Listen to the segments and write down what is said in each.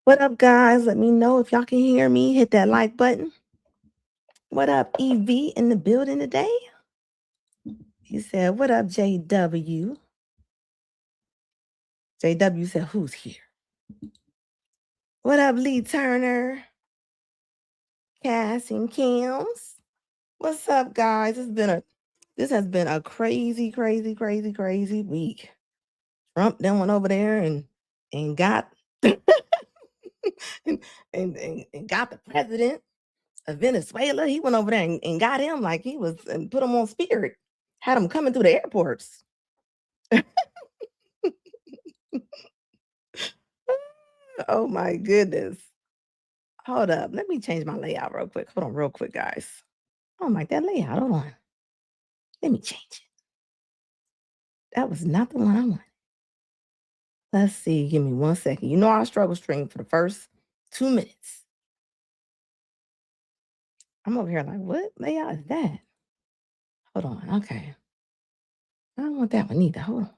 What up, guys? Let me know if y'all can hear me. Hit that like button. What up, EV in the building today? He said, what up, JW? JW said, who's here? What up, Lee Turner? Cass and Kims? What's up, guys? This has been a crazy week. Trump then went over there and got and got the president of Venezuela. He went over there and got him like he was and put him on Spirit. Had him coming through the airports. Oh my goodness. Hold up. Let me change my layout real quick. Hold on real quick, guys. I don't like that layout. Hold on. Let me change it. That was not the one I wanted. Let's see. Give me 1 second. You know I struggle stream for the first 2 minutes. I'm over here like, what layout is that? Hold on. Okay. I don't want that one either. Hold on.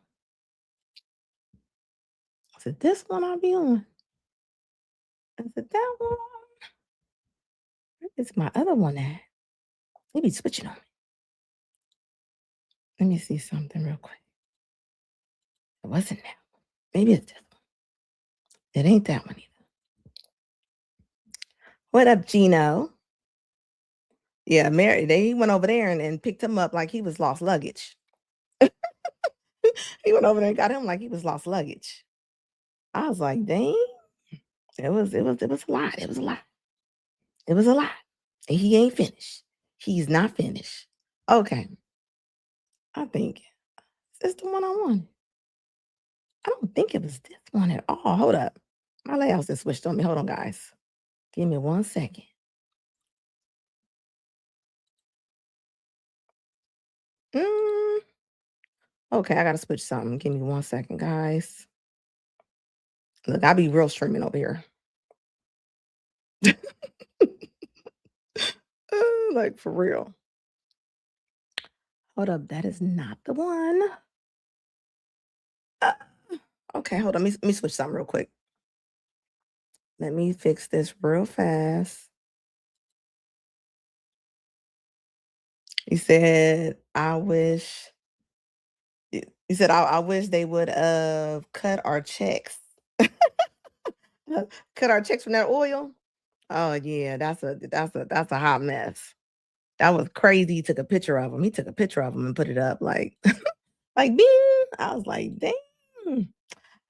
Is it this one I'll be on? Is it that one? Where is my other one at? Maybe switching on me. Let me see something real quick. It wasn't that one. Maybe it's this one. It ain't that one either. What up, Gino? Yeah, Mary, he went over there and picked him up like he was lost luggage. He went over there and got him like he was lost luggage. I was like, dang. It was a lot. It was a lot. It was a lot. And he ain't finished. He's not finished. Okay. I think it's the one I wanted. I don't think it was this one at all. Hold up. My layouts just switched on me. Hold on, guys. Give me 1 second. Okay, I gotta switch something. Give me 1 second, guys. Look, I'll be real streaming over here. Like for real. Hold up, that is not the one. Okay, hold on. Let me switch something real quick. Let me fix this real fast. He said, I wish. He said, I wish they would cut our checks. Cut our checks from that oil. Oh yeah, that's a hot mess. That was crazy. He took a picture of him. He took a picture of him and put it up like like bing. I was like, dang.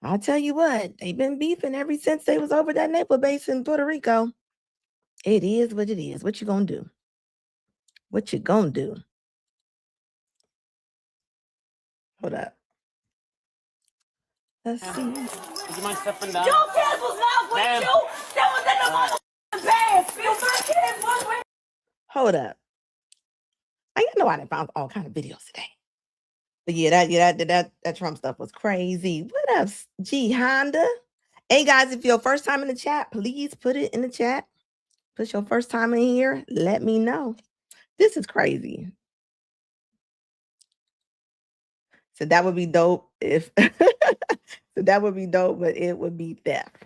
I'll tell you what, they've been beefing ever since they was over that naval base in Puerto Rico. It is what it is. What you gonna do? What you gonna do? Hold up. Let's see. Would you mind stepping down? Your kids was not with you. That was in the motherfucking past. You my kids was with. Hold up. I know I done found all kind of videos today. But yeah, that Trump stuff was crazy. What up, G Honda? Hey guys, if you're first time in the chat, please put it in the chat. Put your first time in here. Let me know. This is crazy. So that would be dope if so that would be dope, but it would be theft.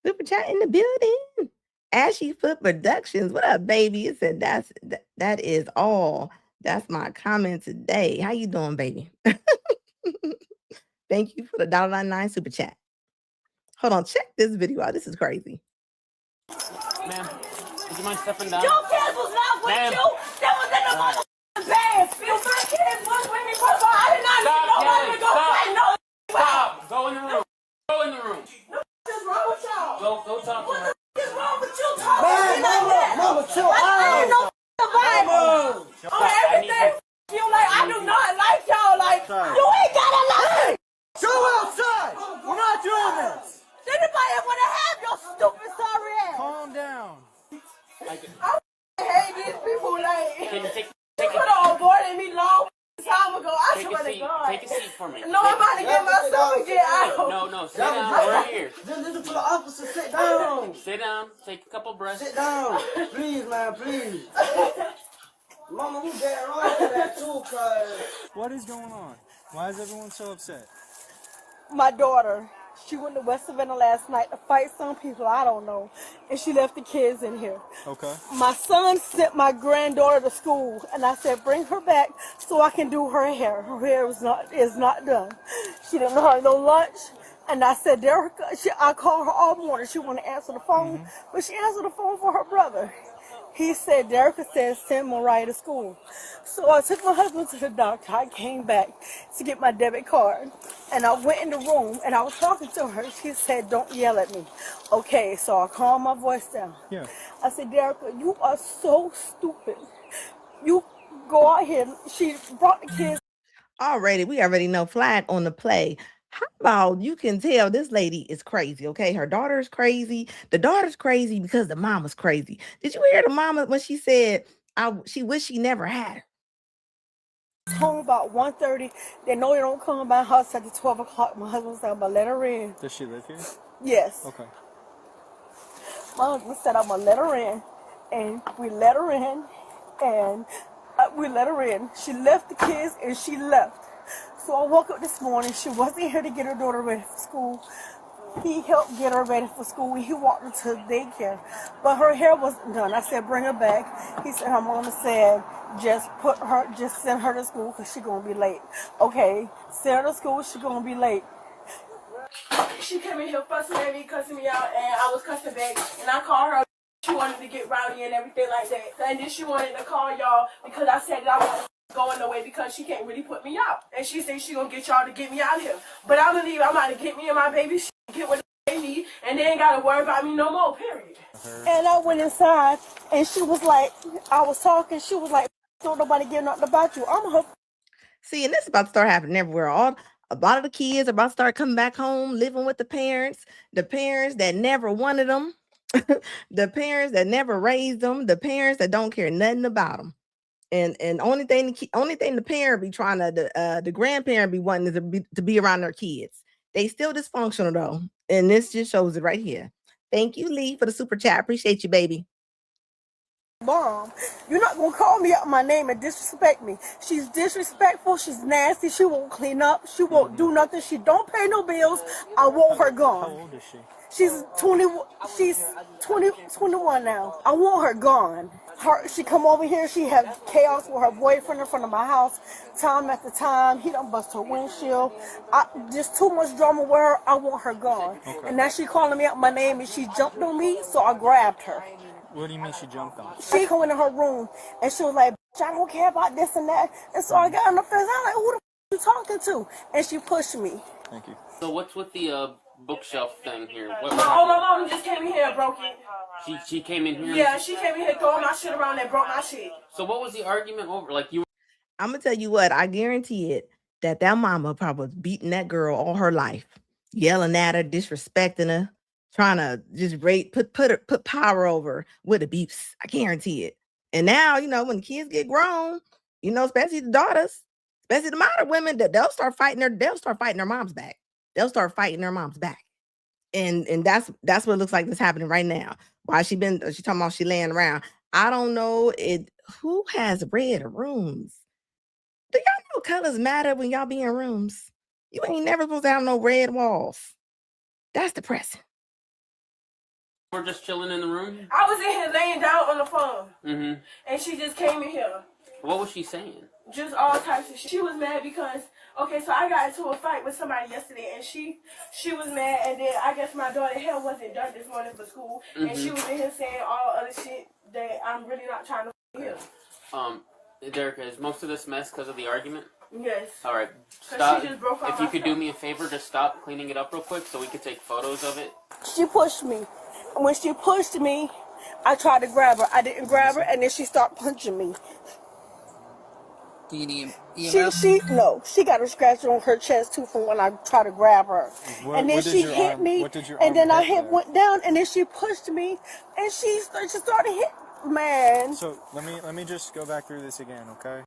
Super chat in the building. Ashy Foot Productions. What up, baby? It said that is all. That's my comment today. How you doing, baby? Thank you for the $1.99 super chat. Hold on, check this video out. This is crazy. Ma'am, would you mind stepping down? Your kids was not with you. That was in the motherfucking past. You my kids was with me. First of all, I did not need nobody to go fight no. Stop. Go in the room. Go in the room. What's wrong with y'all? Go talk to her. What's wrong with you talking like that? Mama, chill I ain't no out. survivor. On everything. You like, I do not like y'all. Like, you ain't gotta like me. Go outside. We're not doing this. Anybody wanna have your stupid sorry ass? Calm down. I hate these people. Like, Can you you could have avoided me long time ago. I take swear a to seat? God. Take a seat for me. No, I'm about to get myself and get out. No, sit down. We're here. Just listen to the officer. Sit down. Sit down. Take a couple breaths. Sit down. Please, man, please. Mama, we dead wrong for that too, cuz. What is going on? Why is everyone so upset? My daughter, She went to West Savannah last night to fight some people, I don't know. And she left the kids in here. Okay. My son sent my granddaughter to school, and I said, bring her back so I can do her hair. Her hair is not done. She didn't know how to no lunch. And I said, I called her all morning. She wanted to answer the phone, but she answered the phone for her brother. He said, Derica said, send Mariah to school. So I took my husband to the doctor. I came back to get my debit card. And I went in the room, and I was talking to her. She said, don't yell at me. Okay, so I calmed my voice down. Yeah. I said, Derica, you are so stupid. You go out here. She brought the kids. Already, we already know flag on the play. How about you can tell this lady is crazy, okay? Her daughter's crazy. The daughter's crazy because the mama's crazy. Did you hear the mama when she said she wished she never had her? Home about 1:30. They know they don't come by house at 12 o'clock. My husband said, I'm going to let her in. Does she live here? Yes. Okay. My husband said, I'm going to let her in. And we let her in. And we let her in. She left the kids and she left. So I woke up this morning. She wasn't here to get her daughter ready for school. He helped get her ready for school. He walked her to daycare. But her hair wasn't done. I said, bring her back. He said, her mama said, just send her to school because she's going to be late. Okay, send her to school. She's going to be late. She came in here fussing at me, cussing me out, and I was cussing back. And I called her. She wanted to get rowdy and everything like that. And then she wanted to call y'all because I said that I wasn't going away because she can't really put me out. And she said she gonna get y'all to get me out of here. But I believe I'm about to get me and my baby get what they need, and they ain't gotta worry about me no more, period. And I went inside, and she was like, I was talking, she was like, don't nobody give nothing about you. I'm her. See, and this is about to start happening everywhere. A lot of the kids are about to start coming back home, living with the parents that never wanted them, the parents that never raised them, the parents that don't care nothing about them. And only thing the parent be trying to the grandparent be wanting is to be around their kids. They still dysfunctional though, and this just shows it right here. Thank you, Lee, for the super chat. Appreciate you, baby. Mom, you're not gonna call me out my name and disrespect me. She's disrespectful. She's nasty. She won't clean up. She won't do nothing. She don't pay no bills. I want her gone. How old is she? She's 20. She's 21 now. I want her gone. She come over here. She have chaos with her boyfriend in front of my house, time after time. He done bust her windshield. Just too much drama with her. I want her gone. Okay. And now she calling me out my name and she jumped on me, so I grabbed her. What do you mean she jumped on? She come into her room and she was like, I don't care about this and that. And so I got on the fence. I'm like, who the f you talking to? And she pushed me. Thank you. So what's with the bookshelf thing here? My mom just came in here and broke it. She came in here? Yeah, she came in here throwing my shit around and broke my shit. So what was the argument over? Like I'm going to tell you what, I guarantee it, that mama probably was beating that girl all her life, yelling at her, disrespecting her, trying to just put power over with abuse. I guarantee it. And now, when the kids get grown, especially the daughters, especially the modern women, that they'll start fighting their moms back. They'll start fighting their moms back. And that's what it looks like that's happening right now. Why she talking about she laying around. I don't know who has red rooms. Do y'all know colors matter when y'all be in rooms? You ain't never supposed to have no red walls. That's depressing. We're just chilling in the room? I was in here laying down on the phone. Mm-hmm. And she just came in here. What was she saying? Just all types of shit. She was mad because, okay, so I got into a fight with somebody yesterday, and she was mad, and then I guess my daughter's hair wasn't done this morning for school, and she was in here saying all other shit that I'm really not trying to hear. Derica, is most of this mess because of the argument? Yes. All right, stop. She just broke off if you could do me a favor, just stop cleaning it up real quick so we could take photos of it. She pushed me. When she pushed me, I tried to grab her. I didn't grab her, and then she started punching me. Do you need EMS? She got a scratch on her chest too from when I tried to grab her. And then she hit me, and then I went down, and then she pushed me, and she started hitting, man. So let me just go back through this again, okay?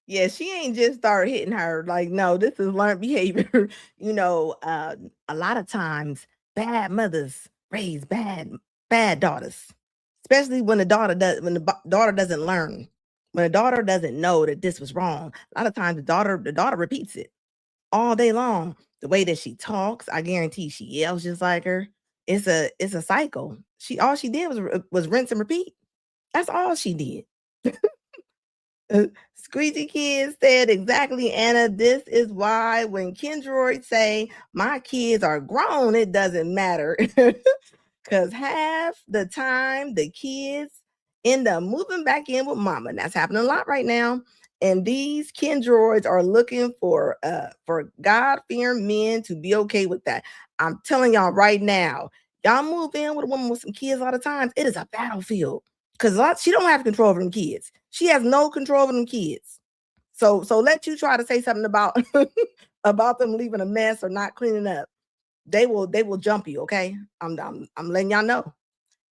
Yeah, she ain't just started hitting her. Like, no, this is learned behavior. A lot of times bad mothers raise bad daughters, especially when the daughter doesn't learn. When a daughter doesn't know that this was wrong, a lot of times the daughter repeats it all day long. The way that she talks, I guarantee she yells just like her. It's a cycle. All she did was rinse and repeat. That's all she did. Squeegee Kids said exactly, Anna. This is why when Kendroid say my kids are grown, it doesn't matter. Because half the time the kids end up moving back in with mama. And that's happening a lot right now. And these Kendroids are looking for God-fearing men to be okay with that. I'm telling y'all right now, y'all move in with a woman with some kids a lot of times, it is a battlefield. Because she don't have control over them kids. She has no control over them kids. So let you try to say something about about them leaving a mess or not cleaning up. They will jump you, okay? I'm letting y'all know.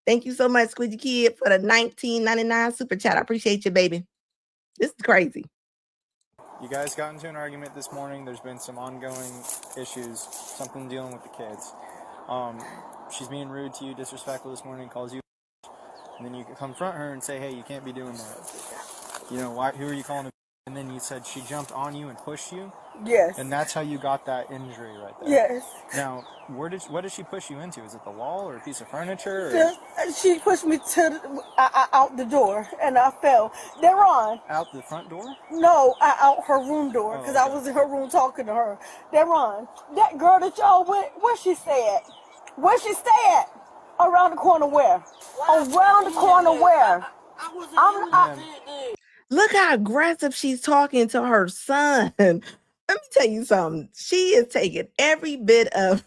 Thank you so much, Squeegee Kid, for the $19.99 super chat. I appreciate you, baby. This is crazy. You guys got into an argument this morning. There's been some ongoing issues, something dealing with the kids. She's being rude to you, disrespectful this morning, calls you, and then you confront her and say, hey, you can't be doing that. You know, who are you calling? And then you said she jumped on you and pushed you. Yes. And that's how you got that injury right there. Yes. Now, what did she push you into? Is it the wall or a piece of furniture? Or? She pushed me out the door, and I fell. Deron. Out the front door? No, out her room door, because I was in her room talking to her. Deron, that girl that y'all went, where she stay at? Where she stay at? Around the corner where? Around the corner where? Look how aggressive she's talking to her son. Let me tell you something. She is taking every bit of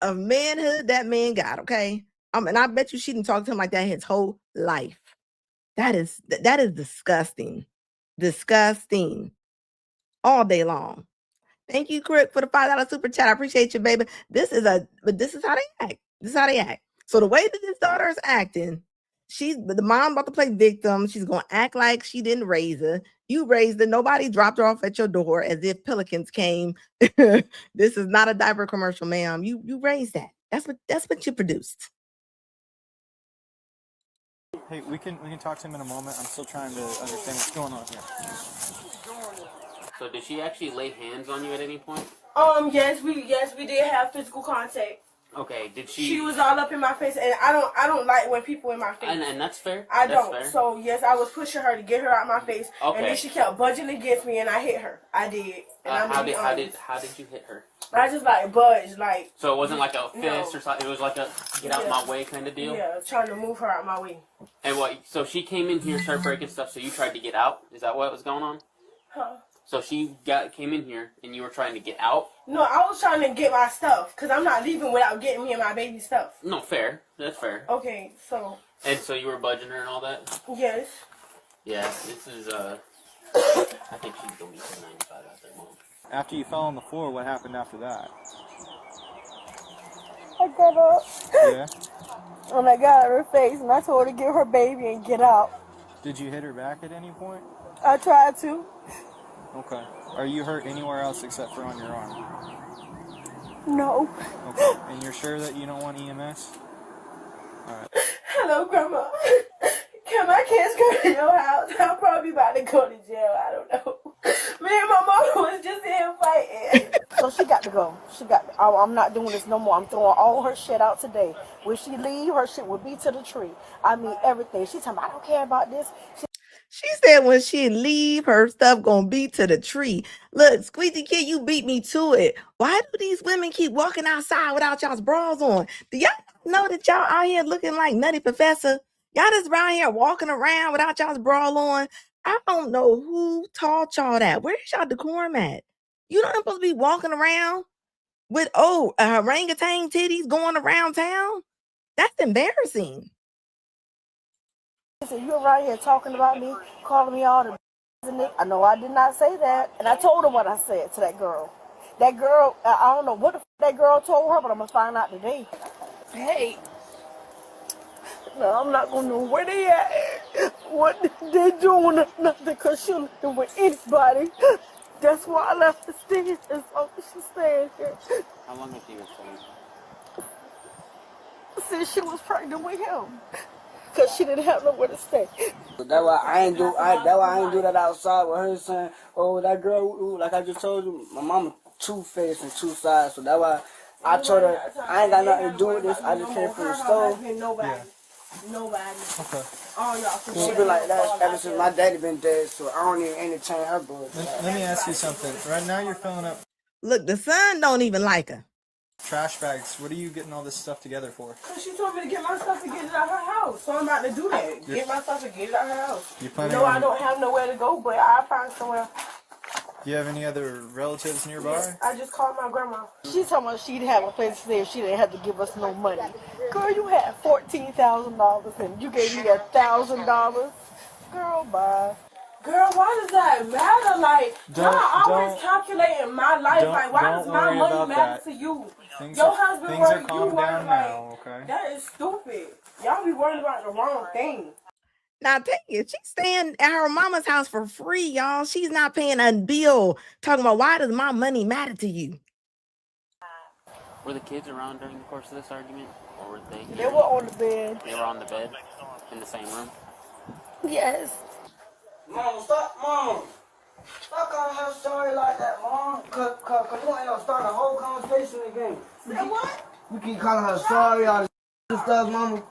manhood that man got, okay? And I bet you she didn't talk to him like that his whole life. That is disgusting. Disgusting. All day long. Thank you, Crick, for the $5 super chat. I appreciate you, baby. This is how they act. This is how they act. So the way that this daughter is acting, the mom about to play victim. She's gonna act like she didn't raise her. You raised her. Nobody dropped her off at your door as if pelicans came. This is not a diaper commercial, ma'am. You raised that. That's what you produced. Hey, we can talk to him in a moment. I'm still trying to understand what's going on here. So did she actually lay hands on you at any point? Yes, we did have physical contact. Okay, did she? She was all up in my face, and I don't like when people in my face. And that's fair. I don't. Fair. So yes, I was pushing her to get her out my face, and then she kept budging against me, and I hit her. I did. And how did you hit her? I just budged So it wasn't like a fist or something. It was like a get out my way kind of deal. Yeah, trying to move her out my way. And what? So she came in here, started breaking stuff. So you tried to get out. Is that what was going on? Huh? So she came in here, and you were trying to get out? No, I was trying to get my stuff, because I'm not leaving without getting me and my baby stuff. No, fair. That's fair. Okay, so... And so you were budging her and all that? Yes. Yeah, this is, I think she's going to be 95 out there, Mom. After you fell on the floor, what happened after that? I got up. Yeah? And I got her face, and I told her to get her baby and get out. Did you hit her back at any point? I tried to. Okay. Are you hurt anywhere else except for on your arm? No. Okay. And you're sure that you don't want EMS? Alright. Hello, Grandma. Can my kids go to your house? I'm probably about to go to jail. I don't know. Me and my mom was just here fighting. So she got to go. I'm not doing this no more. I'm throwing all her shit out today. When she leave, her shit will be to the tree. I mean, everything. She's talking about, I don't care about this. She said when she leave, her stuff gonna be to the tree. Look, Squeaky Kid, you beat me to it. Why do these women keep walking outside without y'all's bras on? Do y'all know that y'all out here looking like Nutty Professor? Y'all just around here walking around without y'all's bra on. I don't know who taught y'all that. Where's y'all decorum at? You don't supposed to be walking around with orangutan titties going around town. That's embarrassing. You're right here talking about me, calling me all the I know I did not say that. And I told her what I said to that girl. That girl, I don't know what the that girl told her, but I'm going to find out today. Hey. No, I'm not going to know where they at, what they doing or nothing, because she'll do with anybody. That's why I left the stage as long as she's staying here. How long has she been staying? Since she was pregnant with him. Because she didn't have nowhere to stay. That's why I ain't do that outside with her saying, oh, that girl, ooh, like I just told you, my mama two-faced and two sides. So that's why I told her I ain't got nothing to do with this. I just came from the store. Nobody. Okay. All y'all. She been like that ever since my daddy been dead, so I don't even entertain her bullshit. Let me ask you something. Right now you're filling up Look, the son don't even like her. trash bags. What are you getting all this stuff together for? Cause she told me to get my stuff and get it out her house, so I'm about to do that. Get my stuff and get it out her house. You planning No, on, I don't have nowhere to go, but I'll find somewhere. do you have any other relatives nearby? I just called my grandma. She told me she'd have a place to stay if she didn't have to give us no money. Girl, you had $14,000 and you gave me $1,000. Girl, bye. Girl, why does that matter? Like, y'all always calculating my life. Like, why does my money matter to you? Your husband work, you work. Now, okay? That is stupid. Y'all be worried about the wrong thing. Now take it. She's staying at her mama's house for free, y'all. She's not paying a bill. Talking about why does my money matter to you? Were the kids around during the course of this argument? Or were they? They were on the bed. They were on the bed? In the same room? Yes. Mama, stop calling her story like that, Mom. Cause you ain't gonna start a whole conversation again. Say what? You keep calling her sorry, all this stuff, Mama.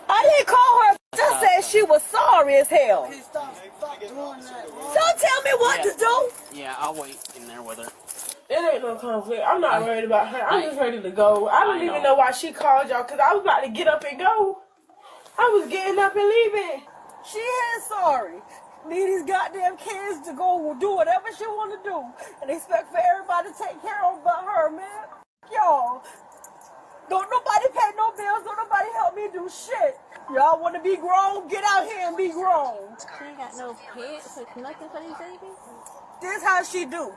I didn't call her. Just said she was sorry as hell. Stop doing that, Mom. Don't tell me what to do. Yeah, I'll wait in there with her. It ain't no conflict. I'm not worried about her. I'm just ready to go. I don't even know why she called y'all, because I was about to get up and go. I was getting up and leaving. She is sorry. Need these goddamn kids to go do whatever she want to do and expect for everybody to take care of but her, man. Y'all. Don't nobody pay no bills. Don't nobody help me do shit. Y'all want to be grown? Get out here and be grown. She ain't got no pets or nothing for these babies? This how she do.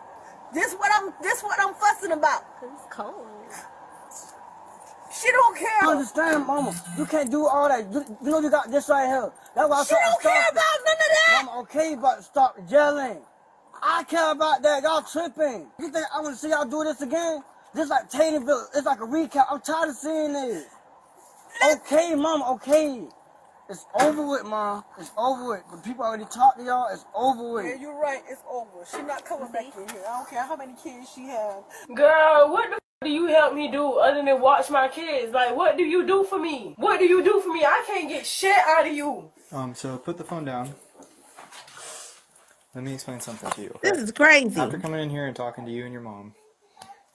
This what I'm fussing about. Cause it's cold. She don't care. I understand, Mama. You can't do all that. You know you got this right here. That's why She don't care about none of that. Mama, okay, but stop yelling. I care about that. Y'all tripping. You think I want to see y'all do this again? This like Taterville. It's like a recap. I'm tired of seeing this. Okay, Mama, okay. It's over with, Mom. It's over with. The people already talked to y'all. It's over with. Yeah, you're right. It's over. She's not coming back in here. I don't care how many kids she has. Girl, what the do you help me do other than watch my kids? Like, what do you do for me? What do you do for me? I can't get shit out of you. So put the phone down. Let me explain something to you. Okay? This is crazy. After coming in here and talking to you and your mom,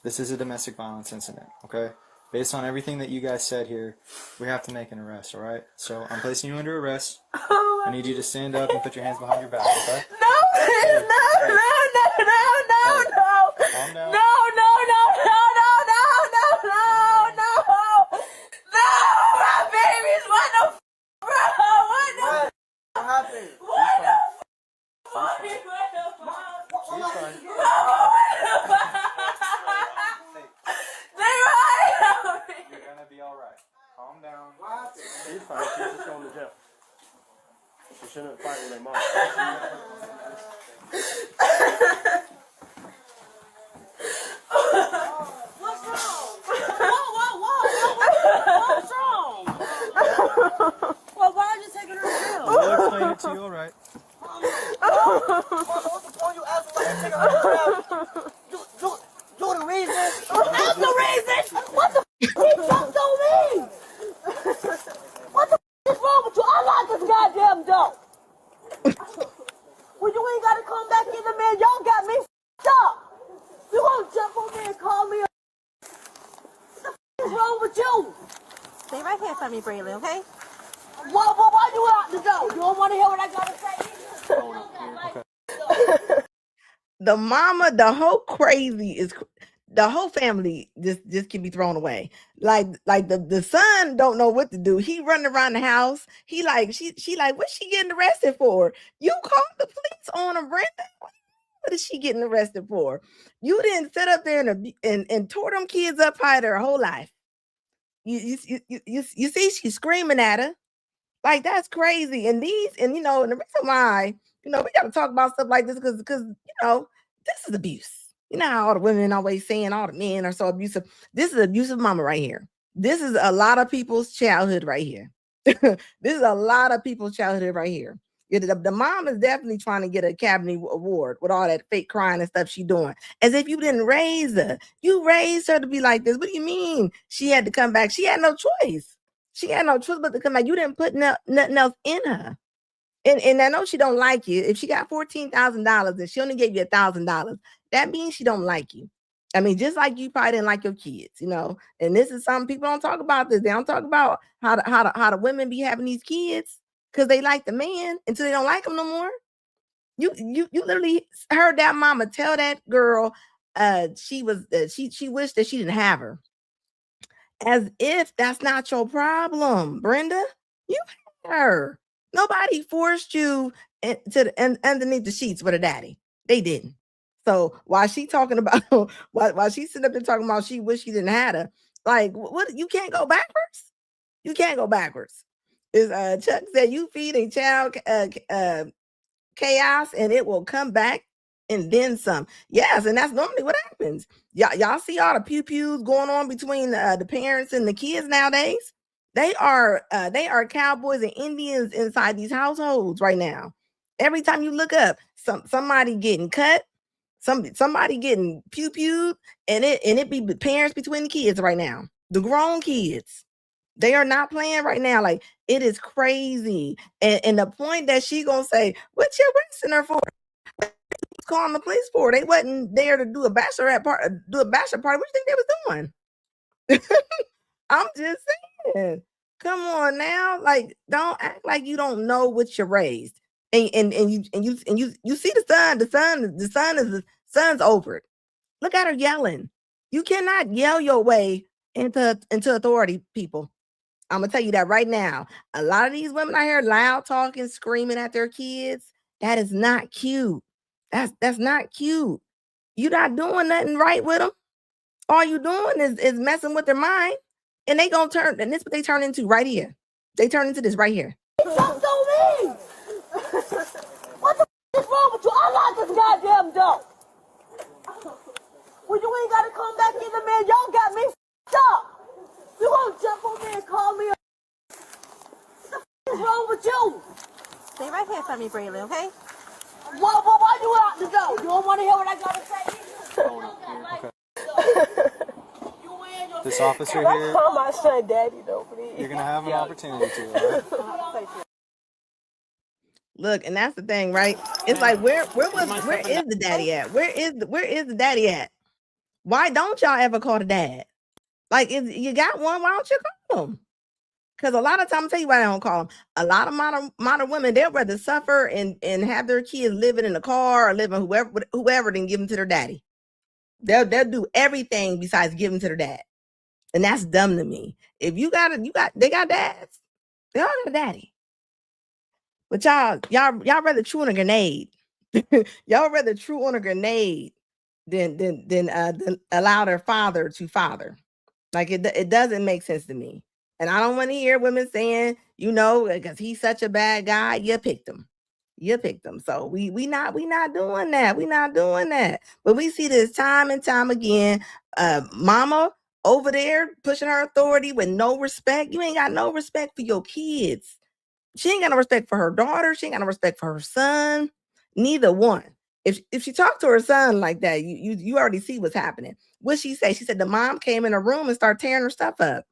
this is a domestic violence incident, okay? Based on everything that you guys said here, we have to make an arrest, all right? So I'm placing you under arrest. I need you to stand up and put your hands behind your back, okay? No, no. Calm down. No, my babies, what the f, bro? What happened? What the You're gonna be all right. Calm down. She's fine. She's just going to jail. She shouldn't fight with her mom. What's wrong? What's wrong? Well, why are you taking her to jail? We'll explain it to you, all right? What's the point you asking like take her do the reason? That's the reason. What the f*** he jumped on me? What the f*** is wrong with you? I like this goddamn dog. Well, you ain't got to come back in the man. Y'all got me f***ed up. You gonna jump on me and call me a what the f*** is wrong with you? Stay right here for me, Braylon, okay? Why you out the door? You don't want to hear what I got to say? The mama, the whole crazy is the whole family just can be thrown away. Like the son don't know what to do. He running around the house. He like she like, what's she getting arrested for? You called the police on her, Brenda. What is she getting arrested for? You didn't sit up there and tore them kids up high their whole life. You see, she's screaming at her. Like, that's crazy. And the reason why, we got to talk about stuff like this because this is abuse. You know how all the women always saying all the men are so abusive. This is abusive mama right here. This is a lot of people's childhood right here. This is a lot of people's childhood right here. The mom is definitely trying to get an Academy Award with all that fake crying and stuff she doing. As if you didn't raise her. You raised her to be like this. What do you mean she had to come back? She had no choice. She had no choice but to come back. You didn't put nothing else in her. And I know she don't like you. If she got $14,000 and she only gave you $1,000, that means she don't like you. I mean, just like you probably didn't like your kids, you know. And this is something people don't talk about. This they don't talk about how the women be having these kids because they like the man until they don't like him no more. You literally heard that mama tell that girl she wished that she didn't have her. As if that's not your problem, Brenda. You had her. Nobody forced you underneath the sheets with a daddy. They didn't. So while she talking about while she's sitting up there talking about she wish she didn't have her, like what you can't go backwards. You can't go backwards. Is Chuck said you feed a child chaos and it will come back and then some. Yes, and that's normally what happens. Y'all see all the pew-pews going on between the parents and the kids nowadays. They are cowboys and Indians inside these households right now. Every time you look up, somebody getting cut, somebody getting pew-pewed, and it be the parents between the kids right now. The grown kids. They are not playing right now. Like it is crazy. And the point that she gonna say, what you arresting her for? Calling the police for? They wasn't there to do a bachelor party. What do you think they was doing? I'm just saying. Come on now. Like, don't act like you don't know what you raised. And you see the son's over it. Look at her yelling. You cannot yell your way into authority, people. I'm gonna tell you that right now. A lot of these women out here loud talking, screaming at their kids. That is not cute. That's not cute. You're not doing nothing right with them. All you doing is messing with their mind, and they gonna turn. And this is what they turn into right here. They turn into this right here. Jumped on me. What the is wrong with you? I like this goddamn door. Well, you ain't gotta come back in the man. Y'all got me up. You gonna jump on me and call me a what's wrong with you? Stay right here for me, Braylon, okay? Why you out the door? You don't want to hear what I gotta say? This officer Can I here, call my son daddy though, please? you're gonna have an opportunity to. Right? Look, and that's the thing, right? It's like where is the daddy at? Where is the daddy at? Why don't y'all ever call the dad? Like, if you got one, why don't you call him? Because a lot of times, I'll tell you why I don't call them. A lot of modern women, they'd rather suffer and have their kids living in a car or living whoever than give them to their daddy. They'll do everything besides give them to their dad. And that's dumb to me. If they got dads. They all got a daddy. But y'all rather chew on a grenade. Y'all rather chew on a grenade than allow their father to father. Like it doesn't make sense to me. And I don't want to hear women saying, because he's such a bad guy, you picked him. You picked him. So we not doing that. We not doing that. But we see this time and time again. Mama over there pushing her authority with no respect. You ain't got no respect for your kids. She ain't got no respect for her daughter. She ain't got no respect for her son. Neither one. If she talked to her son like that, you already see what's happening. What she say? She said the mom came in her room and started tearing her stuff up.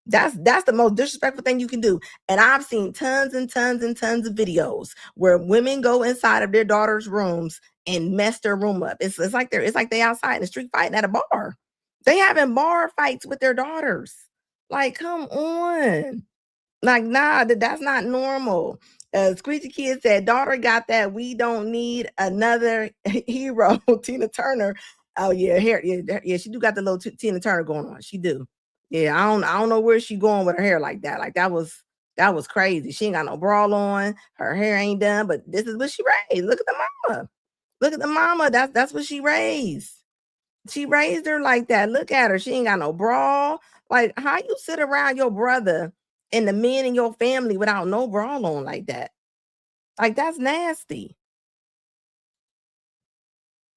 That's the most disrespectful thing you can do. And I've seen tons and tons and tons of videos where women go inside of their daughters' rooms and mess their room up. It's like they outside in the street fighting at a bar. They having bar fights with their daughters. Like, come on. Like, nah, that's not normal. Squeaky Kid said, daughter got that. We don't need another hero. Tina Turner. Oh yeah, she do got the little Tina Turner going on. She do. Yeah, I don't know where she going with her hair like that. Like that was crazy. She ain't got no bra on. Her hair ain't done, but this is what she raised. Look at the mama. Look at the mama. That's what she raised. She raised her like that. Look at her. She ain't got no bra. Like, how you sit around your brother and the men in your family without no bra on like that? Like, that's nasty.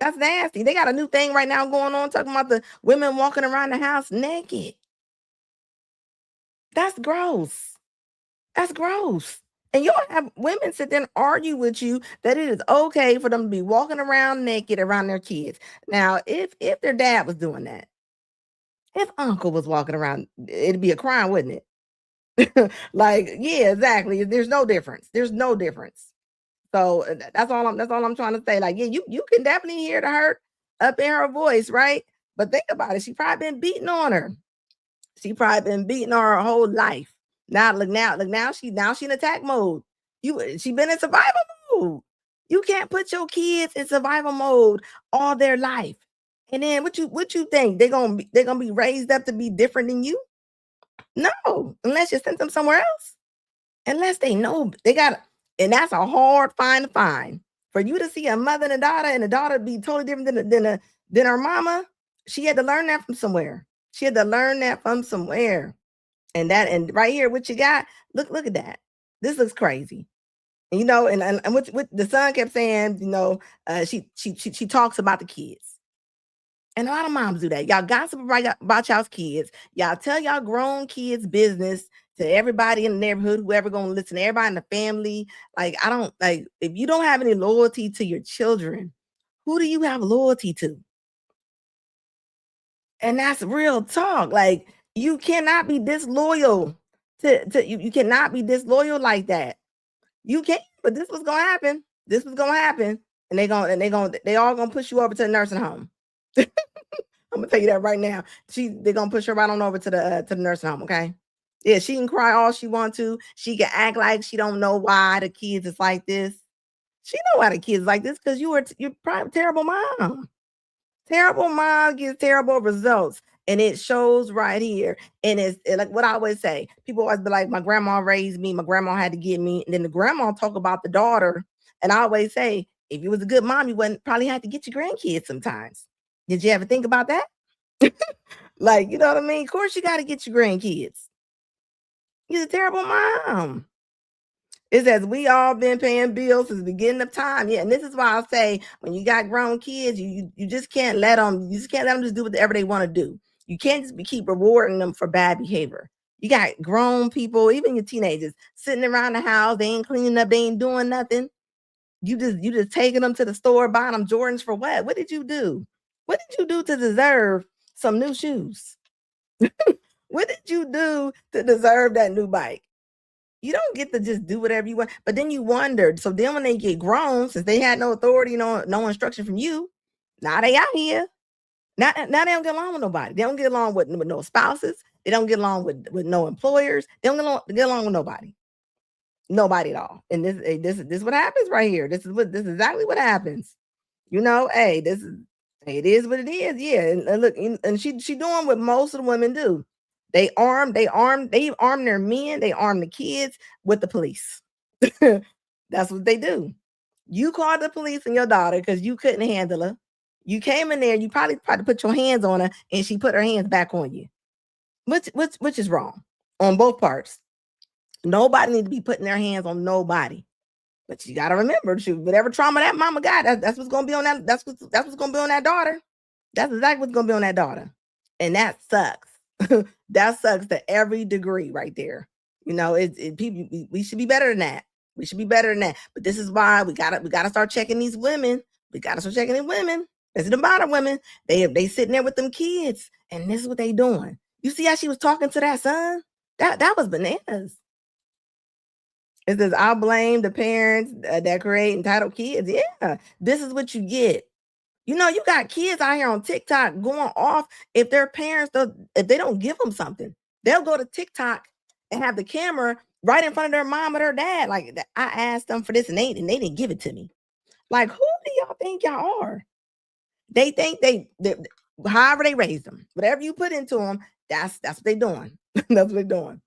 That's nasty. They got a new thing right now going on talking about the women walking around the house naked. That's gross. That's gross. And you'll have women sit there and argue with you that it is okay for them to be walking around naked around their kids. Now, if their dad was doing that, if uncle was walking around, it'd be a crime, wouldn't it? Like, yeah, exactly. There's no difference. There's no difference. So that's all I'm trying to say. Like, yeah, you can definitely hear the hurt up in her voice, right? But think about it. She probably been beating on her. She probably been beating on her whole life. Now she in attack mode. She been in survival mode. You can't put your kids in survival mode all their life. And then what you think? They're gonna be raised up to be different than you? No, unless you send them somewhere else. Unless they know they got, and that's a hard fine to find. For you to see a mother and a daughter be totally different than her mama, she had to learn that from somewhere. She had to learn that from somewhere. And right here, what you got? Look at that. This looks crazy. And, and what the son kept saying, she talks about the kids. And a lot of moms do that. Y'all gossip about y'all's kids. Y'all tell y'all grown kids business to everybody in the neighborhood, whoever gonna listen, everybody in the family. Like, I don't like, if you don't have any loyalty to your children, who do you have loyalty to? And that's real talk. Like, you cannot be disloyal to you cannot be disloyal like that. You can't, but this was gonna happen. This was gonna happen. And they all gonna push you over to the nursing home. I'm gonna tell you that right now. They're gonna push her right on over to the nursing home, okay? Yeah, she can cry all she want to. She can act like she don't know why the kids is like this. She know why the kids like this because you're probably a terrible mom. Terrible mom gives terrible results. And it shows right here. And it's like what I always say. People always be like, my grandma raised me, my grandma had to get me. And then the grandma talk about the daughter. And I always say, if you was a good mom, you wouldn't probably have to get your grandkids sometimes. Did you ever think about that? Like, you know what I mean? Of course you got to get your grandkids. You're a terrible mom. It says we all been paying bills since the beginning of time. Yeah, and this is why I say when you got grown kids, you just can't let them. You just can't let them just do whatever they want to do. You can't just keep rewarding them for bad behavior. You got grown people, even your teenagers, sitting around the house. They ain't cleaning up. They ain't doing nothing. You just taking them to the store, buying them Jordans for what? What did you do? What did you do to deserve some new shoes? What did you do to deserve that new bike? You don't get to just do whatever you want. But then you wondered. So then when they get grown, since they had no authority, no instruction from you, now they out here. Now they don't get along with nobody. They don't get along with no spouses. They don't get along with no employers. They don't get along with nobody. Nobody at all. And this is what happens right here. This is exactly what happens. Hey, it is what it is. Yeah. And look, and she doing what most of the women do. They arm their men, they arm the kids with the police. That's what they do. You called the police on your daughter because you couldn't handle her. You came in there, you probably put your hands on her, and she put her hands back on you. Which is wrong on both parts. Nobody need to be putting their hands on nobody. But you gotta remember, whatever trauma that mama got, that's what's gonna be on that. That's what's gonna be on that daughter. That's exactly what's gonna be on that daughter, and that sucks. That sucks to every degree, right there. People. We should be better than that. We should be better than that. But this is why we gotta start checking these women. We gotta start checking these women. This is the bottom women. They sitting there with them kids, and this is what they doing. You see how she was talking to that son? That was bananas. It says, I'll blame the parents that create entitled kids. Yeah, this is what you get. You got kids out here on TikTok going off if their parents, if they don't give them something. They'll go to TikTok and have the camera right in front of their mom or their dad. Like, I asked them for this and they didn't give it to me. Like, who do y'all think y'all are? They think they however they raised them, whatever you put into them, that's what they're doing. That's what they're doing.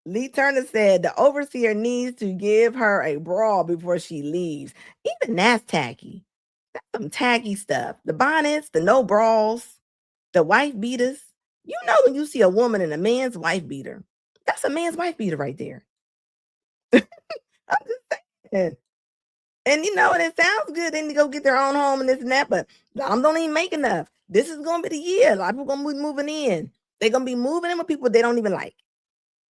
Lee Turner said the overseer needs to give her a bra before she leaves. Even that's tacky. That's some tacky stuff. The bonnets, the no bras, the wife beaters. When you see a woman in a man's wife beater, that's a man's wife beater right there. I'm just saying. And and it sounds good. They need to go get their own home and this and that, but don't even make enough. This is gonna be the year. A lot of people gonna be moving in. They're gonna be moving in with people they don't even like.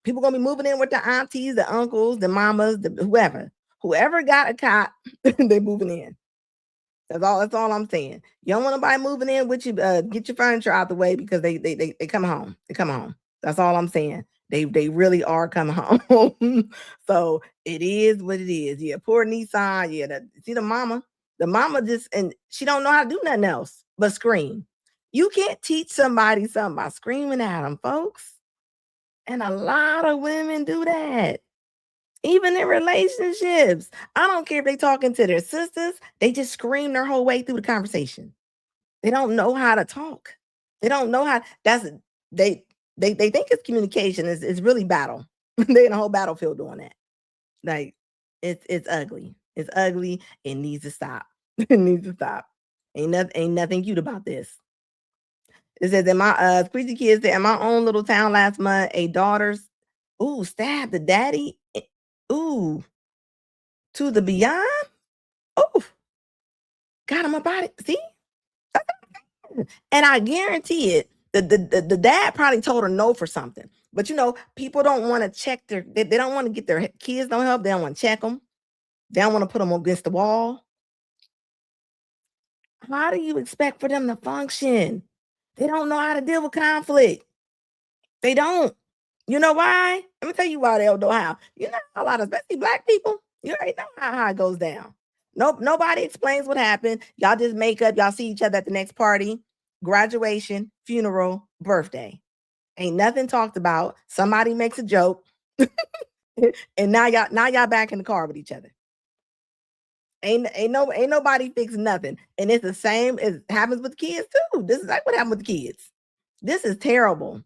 People gonna be moving in with the aunties, the uncles, the mamas, the whoever got a cot, they moving in. That's all I'm saying. You don't want nobody moving in with you. Get your furniture out the way because they come home. They come home. That's all I'm saying. They really are coming home. So it is what it is. Yeah, poor Nissan. Yeah, see the mama. The mama just, and she don't know how to do nothing else but scream. You can't teach somebody something by screaming at them, folks. And a lot of women do that. Even in relationships. I don't care if they talking to their sisters, they just scream their whole way through the conversation. They don't know how to talk. They don't know how. They think it's communication. It's really battle. They in a whole battlefield doing that. Like it's ugly. It's ugly. It needs to stop. It needs to stop. Ain't nothing cute about this. It says in my Squeezy Kids said in my own little town last month, a daughter's stabbed the daddy. Ooh, to the beyond. Oh, got him about it. See? And I guarantee it, the dad probably told her no for something. But people don't want to check they don't want to get their kids no help. They don't want to check them. They don't want to put them against the wall. How do you expect for them to function? They don't know how to deal with conflict. They don't. You know why? Let me tell you why they don't know how. A lot of, especially Black people, you already know how it goes down. Nope, nobody explains what happened. Y'all just make up. Y'all see each other at the next party, graduation, funeral, birthday. Ain't nothing talked about. Somebody makes a joke, and now y'all back in the car with each other. Ain't nobody fixing nothing. And it's the same. It happens with kids too. This is like what happened with the kids. This is terrible.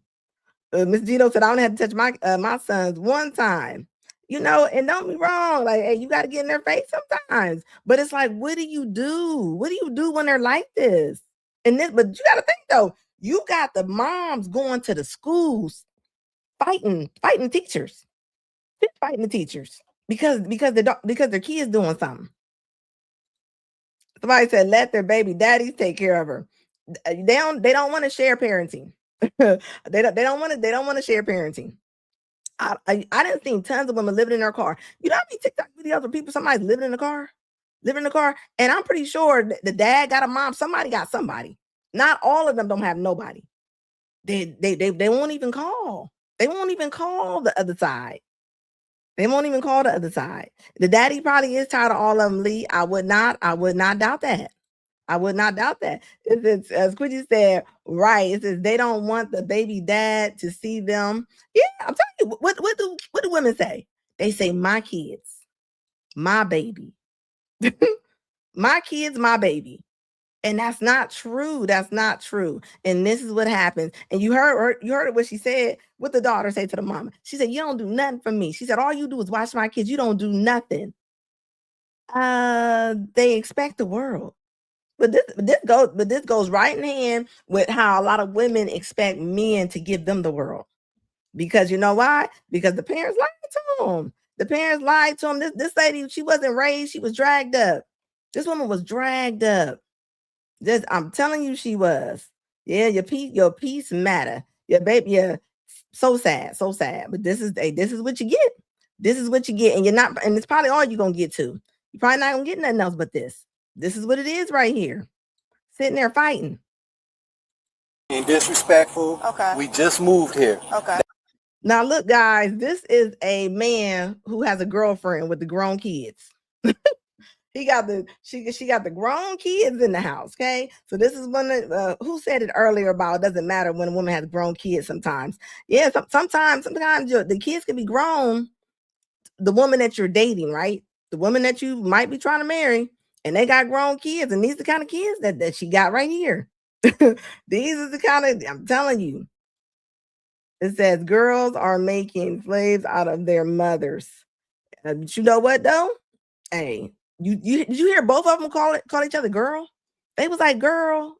Miss Gino said I only had to touch my sons one time. And don't be wrong. Like, hey, you got to get in their face sometimes. But it's like, what do you do? What do you do when they're like this? But you got to think though. You got the moms going to the schools, fighting teachers, fighting the teachers because their kids doing something. Somebody said let their baby daddies take care of her. They don't want to share parenting. they don't want to share parenting. I didn't see tons of women living in their car. I see TikTok videos of somebody's living in the car, and I'm pretty sure the dad got a mom. Somebody got somebody. Not all of them don't have nobody. They won't even call. They won't even call the other side. They won't even call the other side. The daddy probably is tired of all of them, Lee. I would not doubt that. I would not doubt that. It's as Quidgy said, right. It says they don't want the baby dad to see them. Yeah, I'm telling you, what do women say? They say, my kids, my baby. My kids, my baby. And that's not true. That's not true. And this is what happens. And you heard what she said. What the daughter say to the mama? She said, you don't do nothing for me. She said, all you do is watch my kids. You don't do nothing. They expect the world. But this goes right in hand with how a lot of women expect men to give them the world. Because you know why? Because the parents lied to them. The parents lied to them. This lady, she wasn't raised. She was dragged up. This woman was dragged up. I'm telling you, she was. Yeah, your peace matter. Your baby, yeah, so sad. But this is what you get. This is what you get, and it's probably all you're gonna get to. You're probably not gonna get nothing else but this. This is what it is right here. Sitting there fighting. And disrespectful. Okay. We just moved here. Okay. Now look, guys, this is a man who has a girlfriend with the grown kids. She got the grown kids in the house. Okay, so this is one who said it earlier about it doesn't matter when a woman has grown kids. Sometimes, yeah, sometimes the kids can be grown. The woman that you're dating, right? The woman that you might be trying to marry, and they got grown kids, and these are the kind of kids that she got right here. These are the kind of, I'm telling you. It says girls are making slaves out of their mothers. But you know what though? Hey, did you hear both of them call each other girl? They was like girl.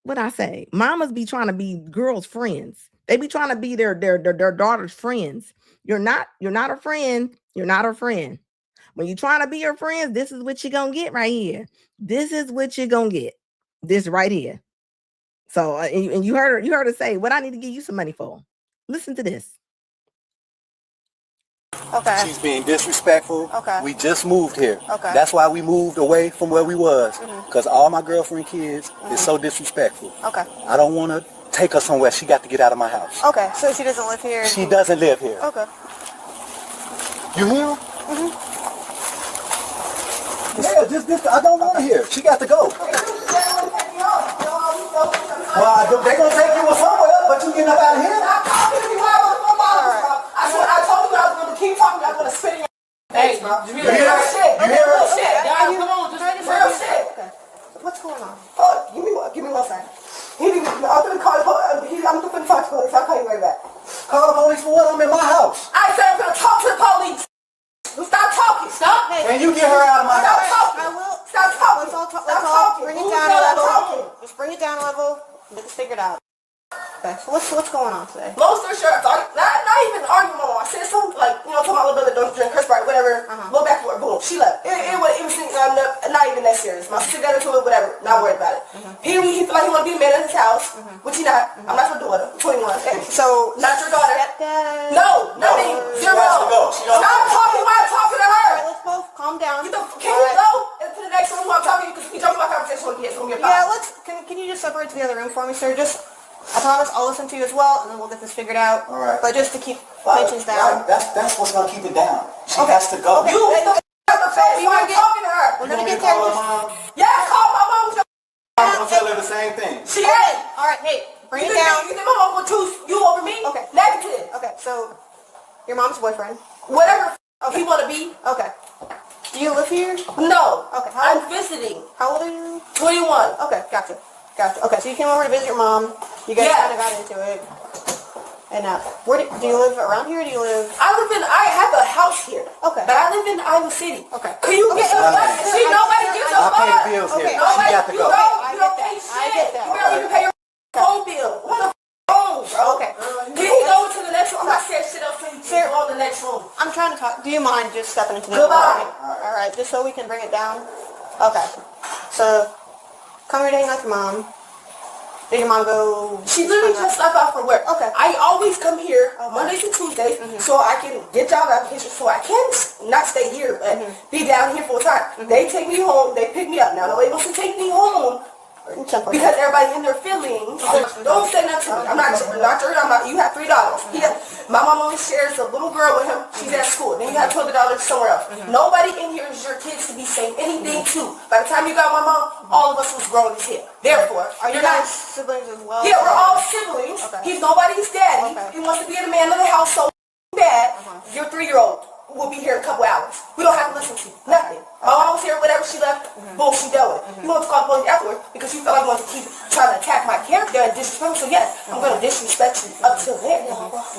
What I say? Mamas be trying to be girls' friends. They be trying to be their daughter's friends. You're not a friend. You're not a friend. When you're trying to be your friends, this is what you're gonna get right here. This is what you're gonna get. This right here. So and you heard her say, what I need to give you some money for? Listen to this. Okay. She's being disrespectful. Okay. We just moved here. Okay. That's why we moved away from where we was. Because all my girlfriend kids is so disrespectful. Okay. I don't want to take her somewhere. She got to get out of my house. Okay. So she doesn't live here? She doesn't live here. Okay. You hear her? Yeah, just, I don't want her here. She got to go. Well, they're going to take you somewhere, but you getting up out of here? I told you I was going to keep talking. I was going to spit in your face, bro. You hear her? You hear her? Shit. Guys, come on, just Real shit. What's going on? Give me 1 second. I'm going to call the police. I'm going to talk to the police. I'll call you right back. Call the police for what? I'm in my house. I said I'm going to talk to the police. Stop talking. Stop. And you get her out of my Stop house. talking. I will. Stop talking. Let's all Stop let's all talking. bring it Who's down a not level. talking? Just bring it down a level. Get this figured out. Okay. So what's going on today? Long story short, not even arguing with my mom. I said something like, told my little brother don't drink, curse, right, whatever. Go back to work, boom, she left. It was not even that serious. My sister got into it, whatever, not worried about it. He feel like he want to be a man in his house, which he not. I'm not your daughter, 21. So Not your daughter. stepdad. No, nothing, She has to go. She Stop don't- talking while I'm talking to her. Alright, let's both calm down. Can you go to the next room while I'm talking to you? Because if you jump in my conversation with me, it's going to be a Yeah, problem. can you just separate to the other room for me, sir? I promise I'll listen to you as well, and then we'll get this figured out. All right. But just to keep tensions down. That's what's going to keep it down. She has to go. Okay. You get the f*** face while I'm talking to her. We're gonna get Call there. her mom. Yeah, call my mom. I'm going to tell her the same thing. She ain't. Alright, hey, bring You it think down. my mom will choose you over me? Okay. Negative. Okay, so your mom's boyfriend. Whatever he want to be. Okay. Do you live here? No. Okay. I'm visiting. How old are you? 21. Okay, gotcha. Okay, so you came over to visit your mom. You guys Yeah. kind of got into it. And where do you live around here? Or do you live? I have a house here. Okay. But I live in Iowa City. Okay. Can you get the fuck? See, nobody gives a I pay the fuck. bills here. Okay. She Nobody, got to you go. don't, I you don't get pay that. shit. I get that. You barely even pay your phone bill. What the phone, bro? Okay. Can you go to the next room? I'm not saying shit else till you Sir. go on the next room. I'm trying to talk. Do you mind just stepping into the Goodbye. All right, just so we can bring it down. Okay. So, come here to hang out with your mom. Did your mom go? She literally just left out for work. Okay. I always come here Okay. Mondays and Tuesdays so I can get job applications so I can not stay here but be down here full time. They take me home, they pick me up. Now nobody wants to take me home because everybody in their feelings. Don't say nothing to me. I'm not your you have $3. My mom only shares a little girl with him. She's at school. Then you have $12 somewhere else. Nobody in here is your kids to be saying anything to. By the time you got my mom, all of us was grown as hell. Therefore, Are you you're not. guys siblings as well? Yeah, we're all siblings. Okay. He's nobody's daddy. Okay. He wants to be the man of the house so bad. Your 3-year-old will be here in a couple hours. We don't have to listen to you. Nothing. My mom was here, whatever she left, boom, she dealt with it. You want to call the police afterwards because you felt like you want to keep trying to attack my character and disrespect me. So yes, I'm going to disrespect you up till there.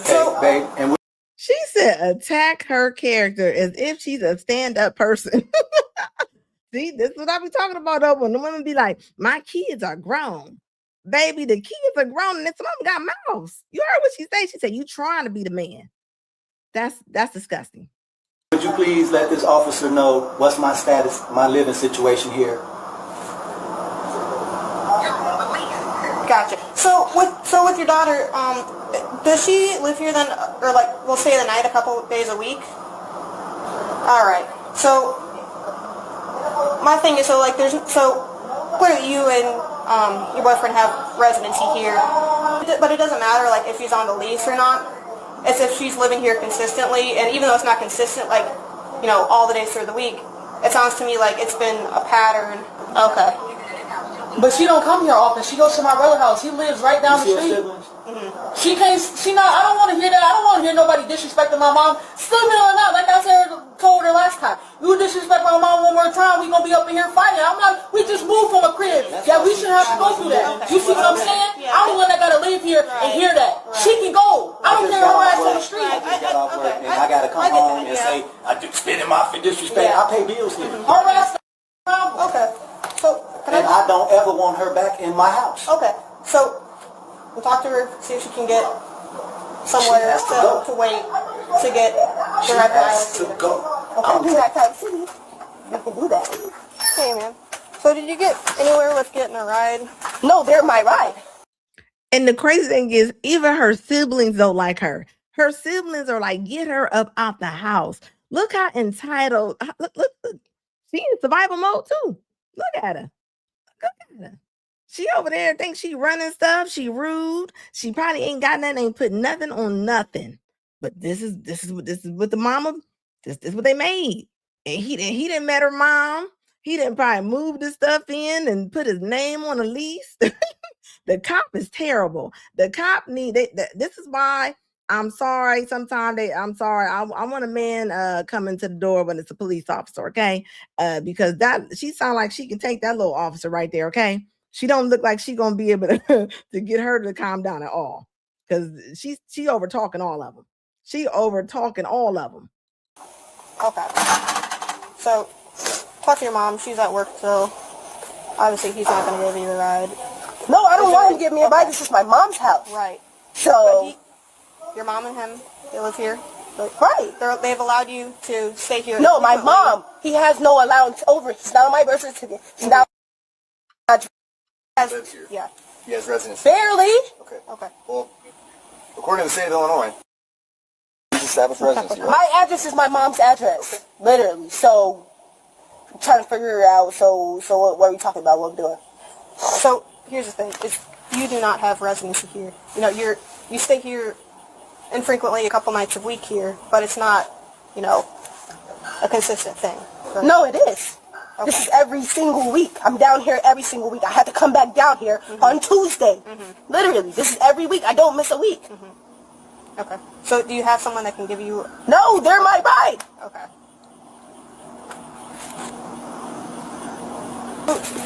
So, Babe, and She said attack her character as if she's a stand-up person. See, this is what I be talking about though. When the women be like, my kids are grown. Baby, the kids are grown and some of them got mouths. You heard what she said. She said, you trying to be the man. That's disgusting. would you please let this officer know what's my status, my living situation here? Gotcha. So with your daughter, does she live here then, or like we'll stay the night a couple days a week? All right. So my thing is, clearly you and your boyfriend have residency here, but it doesn't matter like if she's on the lease or not. It's if she's living here consistently, and even though it's not consistent, like all the days through the week, it sounds to me like it's been a pattern. Okay. But she don't come here often. She goes to my brother's house. He lives right down the street. She can't. I don't want to hear that. I don't want to hear nobody disrespecting my mom. Still or not, like I said, told her last time. You disrespect my mom one more time, we gonna be up in here fighting. I'm not. We just moved from a crib. Yeah, we shouldn't have to go through that. You see what I'm saying? I'm the one that gotta live here and hear that. She can go. I don't hear her ass on the street. I just got off work and I gotta come home and say I spit in my disrespect. I pay bills here. Her ass. Okay. So And I don't ever want her back in my house. Okay. So we'll talk to her, see if she can get somewhere She has to go. to wait to get She the right has to go. Okay. You can do that. Hey man. So did you get anywhere with getting a ride? no, they're my ride. And the crazy thing is, even her siblings don't like her. Her siblings are like, get her up out the house. Look how entitled. Look. She in survival mode too. Look at her. Look at her. She over there thinks she running stuff. She rude. She probably ain't got nothing, ain't put nothing on nothing. But this is what the mama, this is what they made. And he didn't met her mom. He didn't probably move the stuff in and put his name on a lease. The cop is terrible. The cop this is why I'm sorry. Sometimes I'm sorry. I want a man coming to the door when it's a police officer, okay? Because that she sound like she can take that little officer right there, okay? She don't look like she gonna be able to, to get her to calm down at all. Because she over talking all of them. She over talking all of them. Okay. So, talk to your mom. She's at work, so obviously he's not going to give you a ride. No, I don't want him to give me a ride. This is my mom's house. Right. So, Your mom and him, they live here? right. They've allowed you to stay here? No, my mom, he has no allowance over. He's not on my birth certificate. He's not. Lives here. Yeah. He has residency. Barely. Okay. Okay. Well, according to the state of Illinois, he's established residency, right? My address is my mom's address. Literally. So, I'm trying to figure it out. So what are we talking about? What we're doing? So, here's the thing. Is you do not have residency here. You know, you stay here infrequently a couple nights a week here, but it's not, you know, a consistent thing. But No, it is. Okay. This is every single week. I'm down here every single week. I had to come back down here on Tuesday. Literally. This is every week. I don't miss a week. Okay. So do you have someone that can give you... No, they're my ride. Okay.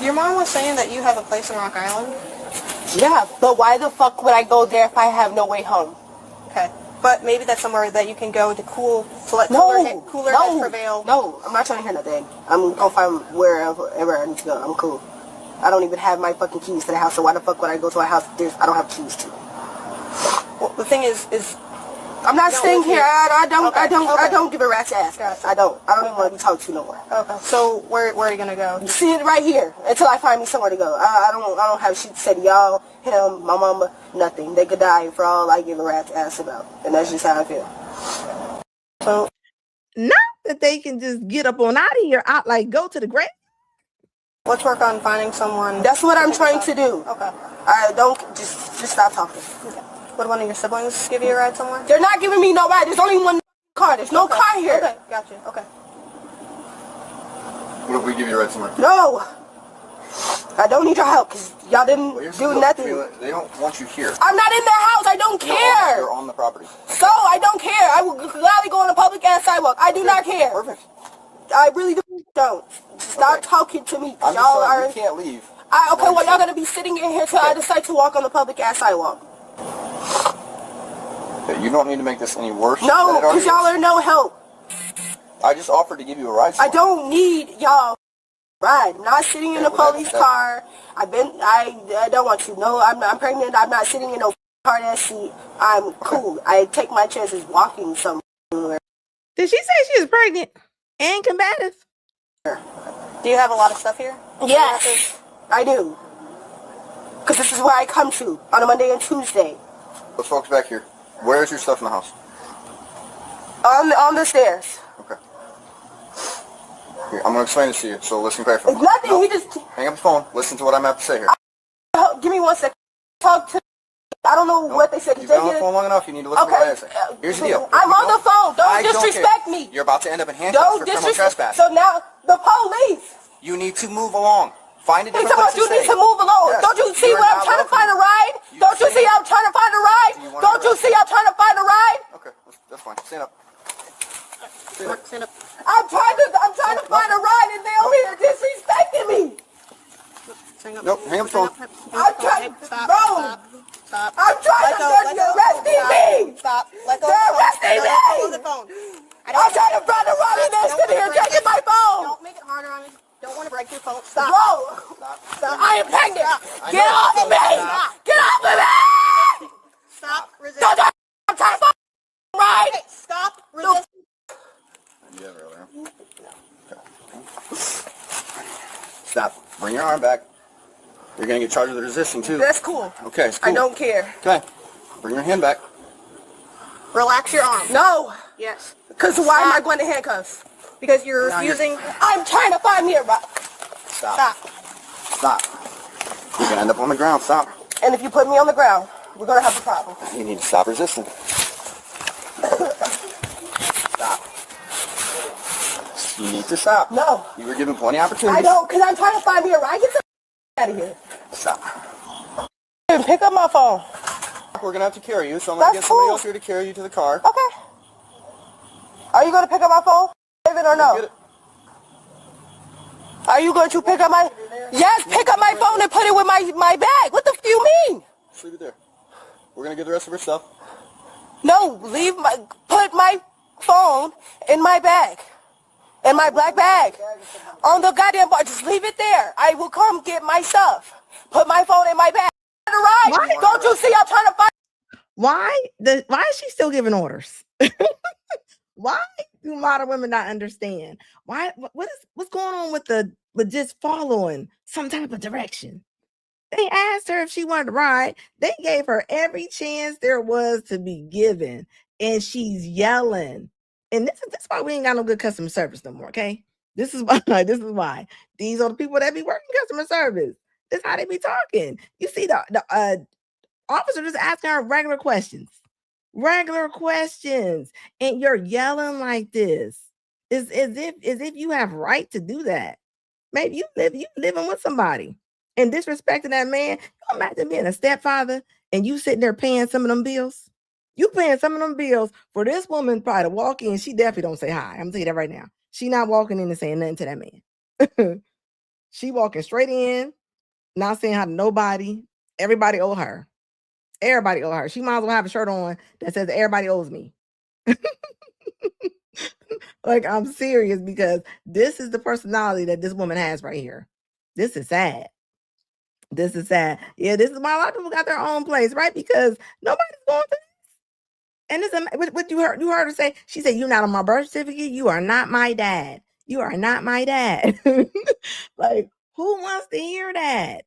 Your mom was saying that you have a place in Rock Island? Yeah, but why the fuck would I go there if I have no way home? Okay. But maybe that's somewhere that you can go to cool, to let No, cooler heads prevail. No, I'm not trying to hear nothing. I'm gonna find wherever I need to go. I'm cool. I don't even have my fucking keys to the house, so why the fuck would I go to a house I don't have keys to? Well, the thing is I'm not staying here. I don't give a rat's ass. Gotcha. I don't even want to be talked to no more. okay. So where are you gonna go? See it right here until I find me somewhere to go. I don't have shit to say to y'all, him, my mama, nothing. They could die for all I give a rat's ass about, and that's just how I feel. So Not that they can just get up on out of here, like go to the grave. let's work on finding someone. That's what I'm trying to do. Okay. I don't just stop talking. Okay. Would one of your siblings give you a ride somewhere? They're not giving me no ride. There's only one car. There's no car here. Okay, gotcha. Okay. What if we give you a ride somewhere? No. I don't need your help because y'all didn't Well, here's do the deal. nothing. They don't want you here. I'm not in their house. I don't care. You're on the property. So I don't care. I will gladly go on a public ass sidewalk. I do not care. Perfect. I really don't. Stop talking to me. I'm Y'all just are. you can't leave. Okay, well y'all gonna be sitting in here till I decide to walk on the public ass sidewalk. Okay, you don't need to make this any worse. No, than it already because y'all is. are no help. I just offered to give you a ride. I somewhere. don't need y'all ride. I'm not sitting in a well, police that- car. I don't want you. No, I'm pregnant. I'm not sitting in no car that seat. I'm cool. I take my chances walking somewhere. Did she say she was pregnant and combative? Do you have a lot of stuff here? Yes, I do. Because this is where I come to on a Monday and Tuesday. Those folks back here. Where's your stuff in the house? On the stairs. Okay. Here, I'm gonna explain this to you. So listen carefully. It's nothing. No, He just hang up the phone. Listen to what I'm about to say here. give me 1 second. Talk to. I don't know what they said. You've been on the phone long enough. You need to listen to what I say. Here's the deal. I'm on the phone. Don't I don't disrespect care. me. You're about to end up in handcuffs Don't for criminal disrespect. trespass. So now the police. You need to move along. Find a Hey, different place you to need stay. to move along. Yes. Don't you see You're where I'm not trying to welcome. find a ride? Don't you see I'm trying to find a ride? Do you want Don't a you ride? see I'm trying to find a ride? Okay, that's fine. Stand up. Stand up. I'm trying to find a ride and they over here disrespecting me. Stand up. Nope, hang up the phone. I'm trying. Stop. Bro, Stop. I'm trying to. They're arresting me. Stop. Let go. They're arresting Let go of me. the phone. I'm trying to find a ride and they're sitting here taking my phone. Don't make it harder on me. Don't want to break your phone. Stop. Bro, Stop. I am pregnant. Stop. Get off of me. Stop. Get off of me. Stop. Resist. Don't do it. I'm trying to find a ride. Okay, stop. Resist. Yeah, earlier. Stop. Bring your arm back. You're gonna get charged with resisting too. That's cool. Okay, it's cool. I don't care. Okay. Bring your hand back. Relax your arm. No. Yes. Because why am I going to handcuffs? Because you're refusing. I'm trying to find me a rock. Stop. Stop. You're gonna end up on the ground. Stop. And if you put me on the ground, we're going to have a problem. You need to stop resisting. Stop. You need to stop. No. You were given plenty of opportunities. I don't, because I'm trying to find me a ride. Get the out of here. Stop. Pick up my phone. We're gonna have to carry you, so I'm gonna get somebody else here to carry you to the car. Okay. Are you going to pick up my phone? David, or no? Get it. Are you going to pick up my... Yes, pick up my phone and put it with my bag. What the f*** you mean? Just leave it there. We're gonna get the rest of her stuff. No, put my phone in my bag. In my black bag. On the goddamn bar. Just leave it there. I will come get my stuff. Put my phone in my bag. Right. Don't you see I'm trying to find... Why is she still giving orders? Why do modern women not understand? What's going on with just following some type of direction? They asked her if she wanted to ride. They gave her every chance there was to be given, and she's yelling. And this is why we ain't got no good customer service no more. Okay, this is why. These are the people that be working customer service. This is how they be talking. You see the officer just asking her regular questions, and you're yelling like this. Is as if you have right to do that. Maybe you living with somebody and disrespecting that man. You imagine being a stepfather and you sitting there paying some of them bills. You paying some of them bills for this woman probably to walk in. She definitely don't say hi. I'm gonna tell you that right now. She not walking in and saying nothing to that man. She walking straight in, not saying hi to nobody. Everybody owe her. Everybody owe her. She might as well have a shirt on that says everybody owes me. Like, I'm serious, because this is the personality that this woman has right here. This is sad. This is sad. Yeah, this is why a lot of people got their own place, right? Because nobody's going to this. And what you heard her say, she said, "You're not on my birth certificate. You are not my dad. You are not my dad." Like, who wants to hear that?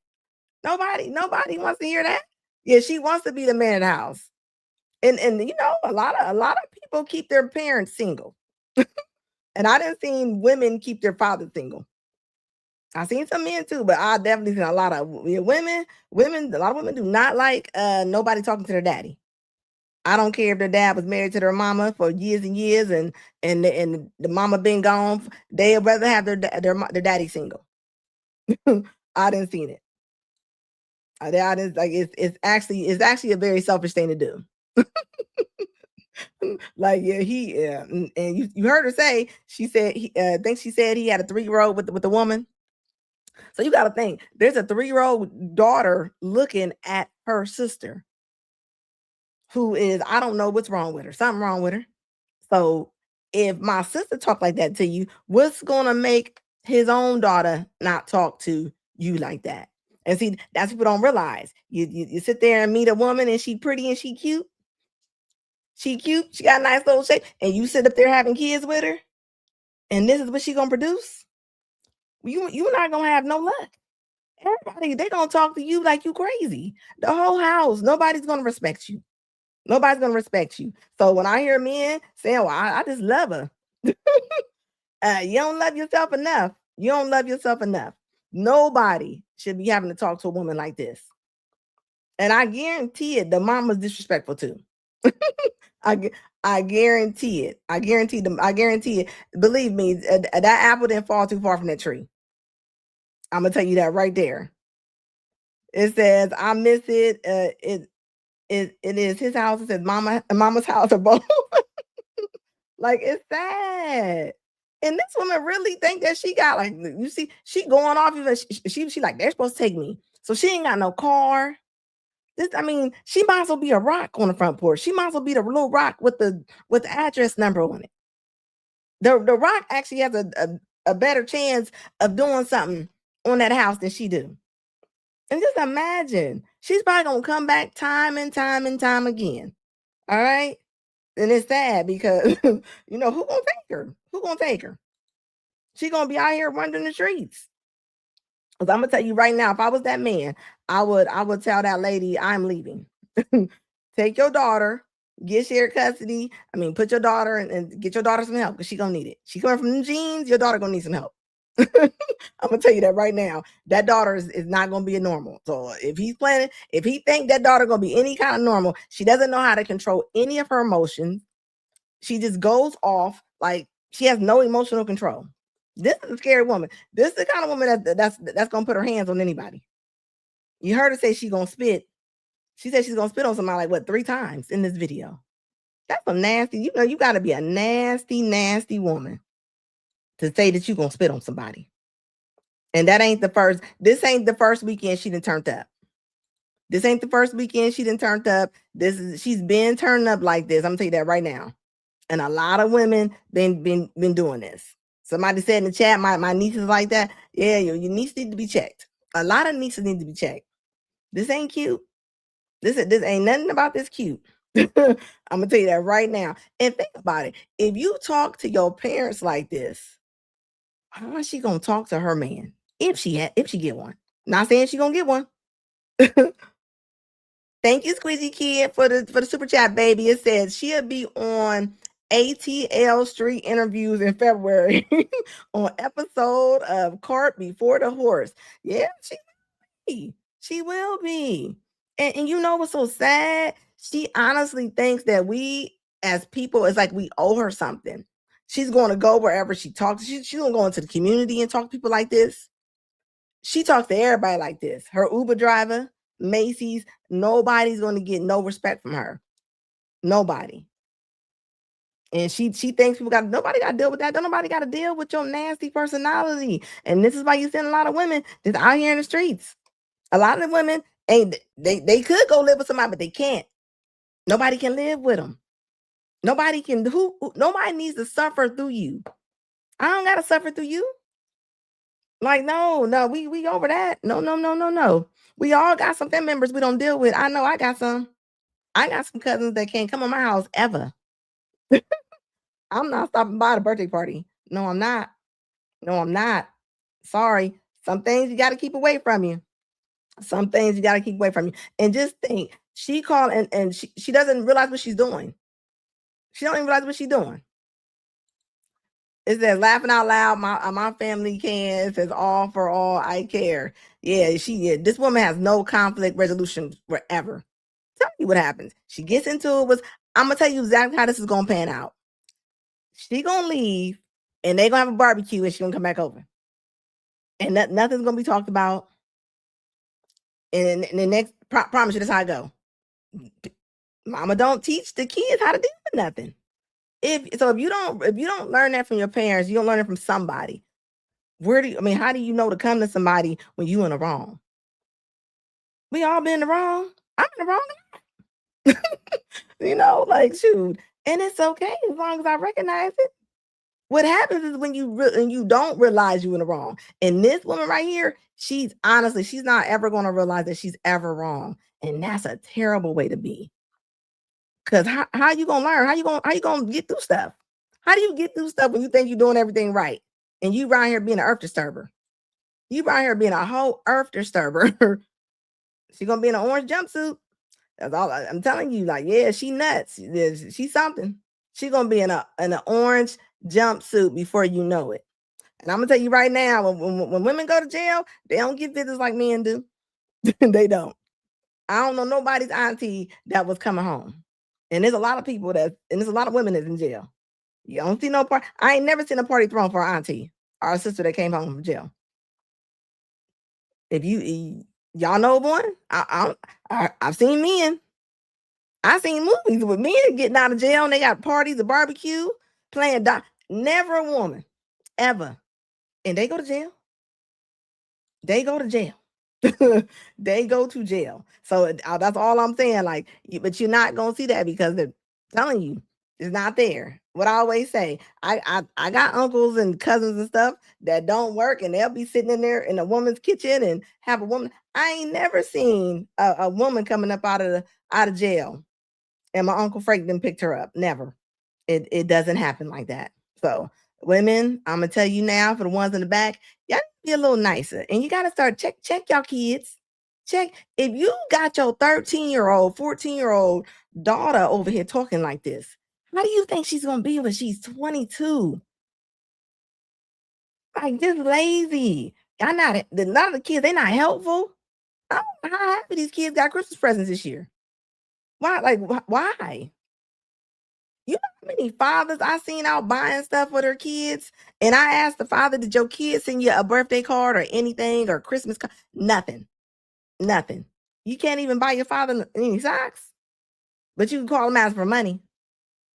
Nobody wants to hear that. Yeah, she wants to be the man in the house. And you know, a lot of people keep their parents single. And I done seen women keep their father single. I seen some men too, but I definitely seen a lot of women. A lot of women do not like nobody talking to their daddy. I don't care if their dad was married to their mama for years and years, and the mama been gone. They'd rather have their daddy single. I didn't seen it. I didn't, like, it's actually a very selfish thing to do. Like, yeah, and you heard her say, she said, I think she said he had a 3-year-old with a woman. So you got to think, there's a 3-year-old daughter looking at her sister, who is, I don't know what's wrong with her, something wrong with her. So if my sister talk like that to you, what's going to make his own daughter not talk to you like that? And see, that's what people don't realize. You sit there and meet a woman and she pretty and she cute. She got a nice little shape, and you sit up there having kids with her, and this is what she gonna produce. You're not gonna have no luck. Everybody, they gonna talk to you like you crazy. The whole house, nobody's gonna respect you. Nobody's gonna respect you. So when I hear men saying, "Well, I just love her," you don't love yourself enough. You don't love yourself enough. Nobody should be having to talk to a woman like this. And I guarantee it, the mama's disrespectful too. I guarantee it. I guarantee it. Believe me, that apple didn't fall too far from that tree. I'm gonna tell you that right there. It says, "I miss it." It is his house. It says mama's house, or both. Like, it's sad. And this woman really think that she got, like, you see, she going off. Even she like, they're supposed to take me, so she ain't got no car. She might as well be a rock on the front porch. She might as well be the little rock with the address number on it. The rock actually has a better chance of doing something on that house than she do. And just imagine, she's probably gonna come back time and time again. All right, and it's sad because you know, who gonna take her? Who gonna take her? She gonna be out here running the streets. Because I'm gonna tell you right now, if I was that man, I would tell that lady, I'm leaving. Take your daughter, get shared custody. I mean, put your daughter and get your daughter some help because she's gonna need it. She coming from them genes, your daughter gonna need some help. I'm gonna tell you that right now. That daughter is not gonna be a normal. So if he think that daughter gonna be any kind of normal, she doesn't know how to control any of her emotions. She just goes off like she has no emotional control. This is a scary woman. This is the kind of woman that's gonna put her hands on anybody. You heard her say she's gonna spit. She said she's gonna spit on somebody like what 3 times in this video. That's some nasty. You know, you gotta be a nasty, nasty woman to say that you're gonna spit on somebody. And that ain't the first. This ain't the first weekend she done turned up. This ain't the first weekend she done turned up. She's been turning up like this. I'm gonna tell you that right now. And a lot of women been doing this. Somebody said in the chat, my niece is like that. Yeah, your niece need to be checked. A lot of nieces need to be checked. This ain't cute. This ain't nothing about this cute. I'm gonna tell you that right now. And think about it. If you talk to your parents like this, how is she gonna talk to her man? If she get one. Not saying she gonna get one. Thank you, Squeezy Kid, for the super chat, baby. It says she'll be on ATL Street interviews in February on episode of Cart Before the Horse. Yeah, she will be. And you know what's so sad? She honestly thinks that we as people, it's like we owe her something. She's going to go wherever she talks. She's going to go into the community and talk to people like this. She talks to everybody like this. Her Uber driver, Macy's, nobody's going to get no respect from her. Nobody. And she thinks nobody got to deal with that. Don't nobody got to deal with your nasty personality. And this is why you send a lot of women that's out here in the streets. A lot of women they could go live with somebody, but they can't. Nobody can live with them. Nobody can nobody needs to suffer through you. I don't gotta suffer through you. Like, no, we over that. No. We all got some family members we don't deal with. I know I got some. I got some cousins that can't come to my house ever. I'm not stopping by the birthday party. No, I'm not. No, I'm not. Sorry. Some things you got to keep away from you. Some things you got to keep away from you. And just think, she called and she doesn't realize what she's doing. She don't even realize what she's doing. It says laughing out loud. My family can. It says all for all. I care. Yeah, this woman has no conflict resolution forever. Tell you what happens. She gets into it with. I'm gonna tell you exactly how this is gonna pan out. She gonna leave, and they gonna have a barbecue, and she gonna come back over, and nothing's gonna be talked about. And the next promise you this how I go. Mama don't teach the kids how to deal with nothing. If you don't learn that from your parents, you don't learn it from somebody. How do you know to come to somebody when you in the wrong? We all been in the wrong. I'm in the wrong. You know, like shoot. And it's okay as long as I recognize it. What happens is when you don't realize you're in the wrong. And this woman right here, she's not ever going to realize that she's ever wrong. And that's a terrible way to be. Because how you gonna learn? How you gonna get through stuff? How do you get through stuff when you think you're doing everything right? And you around here being an earth disturber. You around here being a whole earth disturber. She gonna be in an orange jumpsuit. That's all I'm telling you. Like, yeah, she nuts. She's something. She gonna be in an orange jumpsuit before you know it. And I'm gonna tell you right now, when women go to jail, they don't get visits like men do. They don't. I don't know nobody's auntie that was coming home. And there's a lot of people and there's a lot of women that's in jail. You don't see no party. I ain't never seen a party thrown for our auntie or a sister that came home from jail. If y'all know one, I've seen men. I've seen movies with men getting out of jail and they got parties, a barbecue, playing. Never a woman, ever. And they go to jail. They go to jail. They go to jail. So that's all I'm saying. Like, but you're not gonna see that because they're telling you it's not there. What I always say, I got uncles and cousins and stuff that don't work, and they'll be sitting in there in a woman's kitchen and have a woman. I ain't never seen a woman coming up out of jail, and my Uncle Frank then picked her up. Never. It doesn't happen like that. So women, I'm gonna tell you now, for the ones in the back, y'all be a little nicer. And you got to start check y'all kids. Check if you got your 13-year-old, 14-year-old daughter over here talking like this. How do you think she's gonna be when she's 22? Like just lazy. Y'all not a lot of the kids, they're not helpful. I don't know how happy these kids got Christmas presents this year. Why? Like why? You know how many fathers I seen out buying stuff for their kids? And I asked the father, did your kids send you a birthday card or anything or Christmas card? Nothing. Nothing. You can't even buy your father any socks, but you can call him ask for money.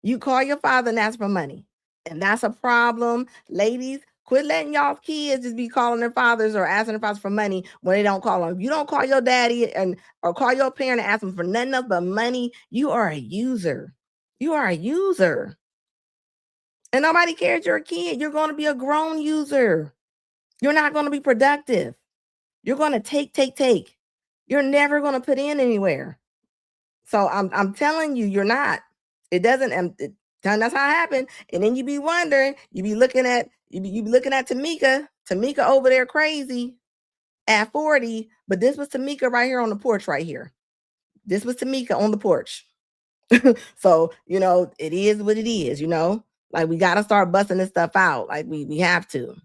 You call your father and ask for money. And that's a problem. Ladies, quit letting y'all kids just be calling their fathers or asking their fathers for money when they don't call them. If you don't call your daddy or call your parent and ask them for nothing else but money, you are a user. You are a user. And nobody cares you're a kid. You're going to be a grown user. You're not going to be productive. You're going to take. You're never going to put in anywhere. So I'm telling you, you're not. It doesn't. That's how it happened. And then you be wondering. You be looking at Tamika. Tamika over there crazy at 40. But this was Tamika right here on the porch right here. This was Tamika on the porch. So it is what it is. Like we got to start busting this stuff out. Like we have to.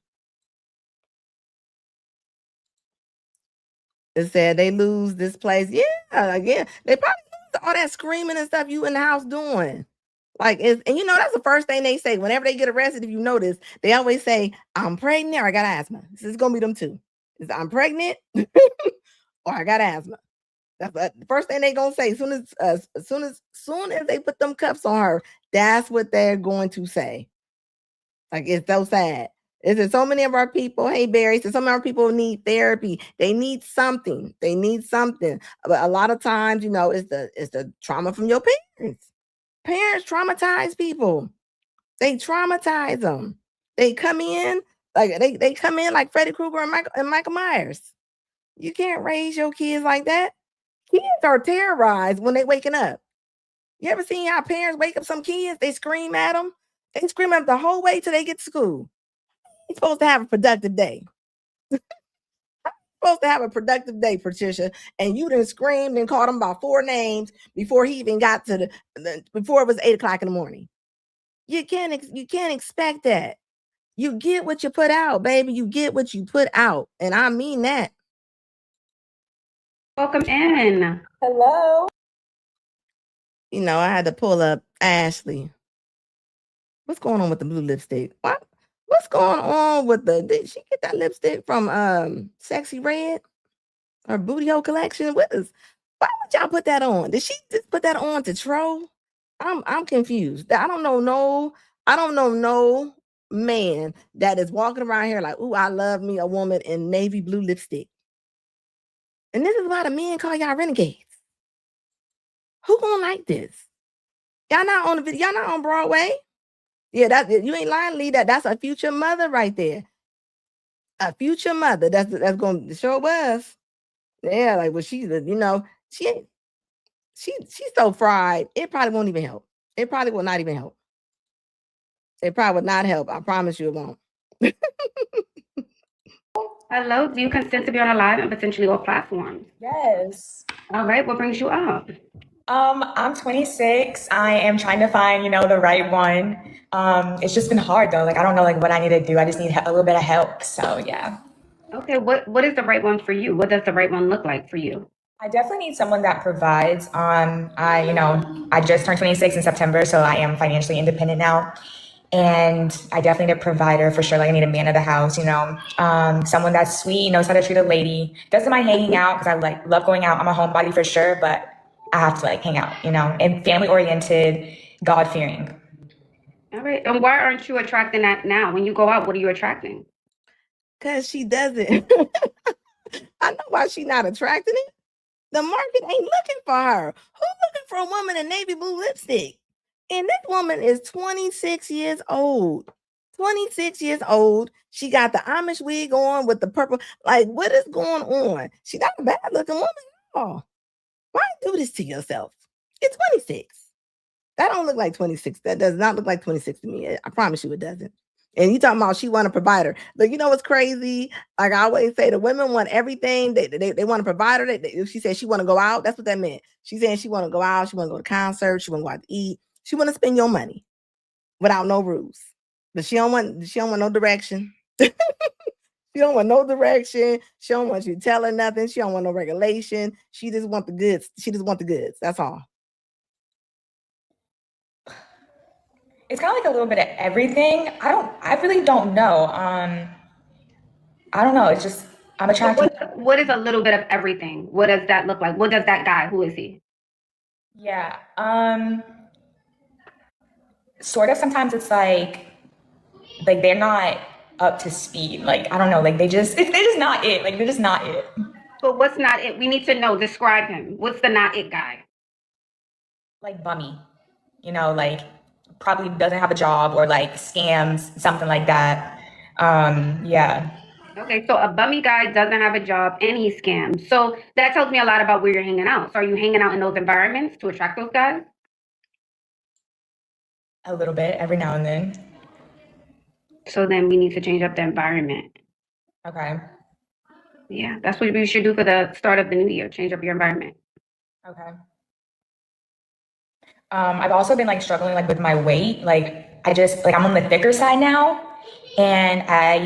It said they lose this place. Yeah, again, they probably lose all that screaming and stuff you in the house doing. Like, and that's the first thing they say whenever they get arrested. If you notice, they always say, "I'm pregnant or I got asthma." This is gonna be them two. I'm pregnant or I got asthma. That's the first thing they gonna say. As soon as they put them cuffs on her, that's what they're going to say. Like it's so sad. Is there so many of our people? Hey Barry, so some of our people need therapy. They need something. But a lot of times, it's the trauma from your parents. Parents traumatize people. They traumatize them. They come in like Freddy Krueger and Michael Myers. You can't raise your kids like that. Kids are terrorized when they waking up. You ever seen how parents wake up some kids? They scream at them. They scream at them the whole way till they get to school. You're supposed to have a productive day. Supposed to have a productive day, Patricia, and you done screamed and called him about 4 names before he even got to before it was 8:00 in the morning. You can't expect that. You get what you put out, baby. You get what you put out, and I mean that. Welcome in. Hello. I had to pull up Ashley. What's going on with the blue lipstick? What's going on with did she get that lipstick from Sexy Red or Booty Hole Collection? Why would y'all put that on? Did she just put that on to troll? I'm confused. I don't know no man that is walking around here like, ooh, I love me a woman in navy blue lipstick. And this is why the men call y'all renegades. Who gonna like this? Y'all not on the video, y'all not on Broadway. Yeah, you ain't lying, Lee. That's a future mother right there. A future mother. That's going to show us. Yeah, like she's she's so fried. It probably won't even help. It probably will not even help. It probably would not help. I promise you it won't. Hello, do you consent to be on a live and potentially all platforms? Yes. All right, what brings you up? I'm 26. I am trying to find, the right one. It's just been hard though. Like I don't know what I need to do. I just need a little bit of help. So yeah. Okay, what is the right one for you? What does the right one look like for you? I definitely need someone that provides. I just turned 26 in September, so I am financially independent now. And I definitely need a provider for sure. Like I need a man of the house, someone that's sweet, knows how to treat a lady, doesn't mind hanging out because I love going out. I'm a homebody for sure, but I have to hang out, and family oriented, God fearing. All right. And why aren't you attracting that now? When you go out, what are you attracting? Because she doesn't. I know why she's not attracting it. The market ain't looking for her. Who's looking for a woman in navy blue lipstick? And this woman is 26 years old. 26 years old. She got the Amish wig on with the purple. Like, what is going on? She's not a bad looking woman at all. Why do this to yourself? It's 26. That don't look like 26. That does not look like 26 to me. I promise you it doesn't. And you talking about she want a provider. But you know what's crazy? Like I always say, the women want everything. They want a provider. If she said she want to go out, that's what that meant. She's saying she want to go out. She want to go to concerts. She want to go out to eat. She want to spend your money without no rules. But she don't want no direction. She don't want no direction. She don't want you telling nothing. She don't want no regulation. She just want the goods. She just want the goods. That's all. It's kind of like a little bit of everything. I really don't know. I don't know. It's just, I'm attracted. What is a little bit of everything? What does that look like? What does that guy, who is he? Yeah. Sort of sometimes it's like they're not up to speed. Like, I don't know, like they're just not it. Like, they're just not it. But what's not it? We need to know. Describe him. What's the not it guy? Like bummy, like probably doesn't have a job or like scams, something like that. Yeah. Okay, so a bummy guy doesn't have a job and he scams. So that tells me a lot about where you're hanging out. So are you hanging out in those environments to attract those guys? A little bit, every now and then. So then we need to change up the environment. Okay. Yeah, that's what we should do for the start of the new year. Change up your environment. Okay. I've also been like struggling like with my weight. Like I'm on the thicker side now, and I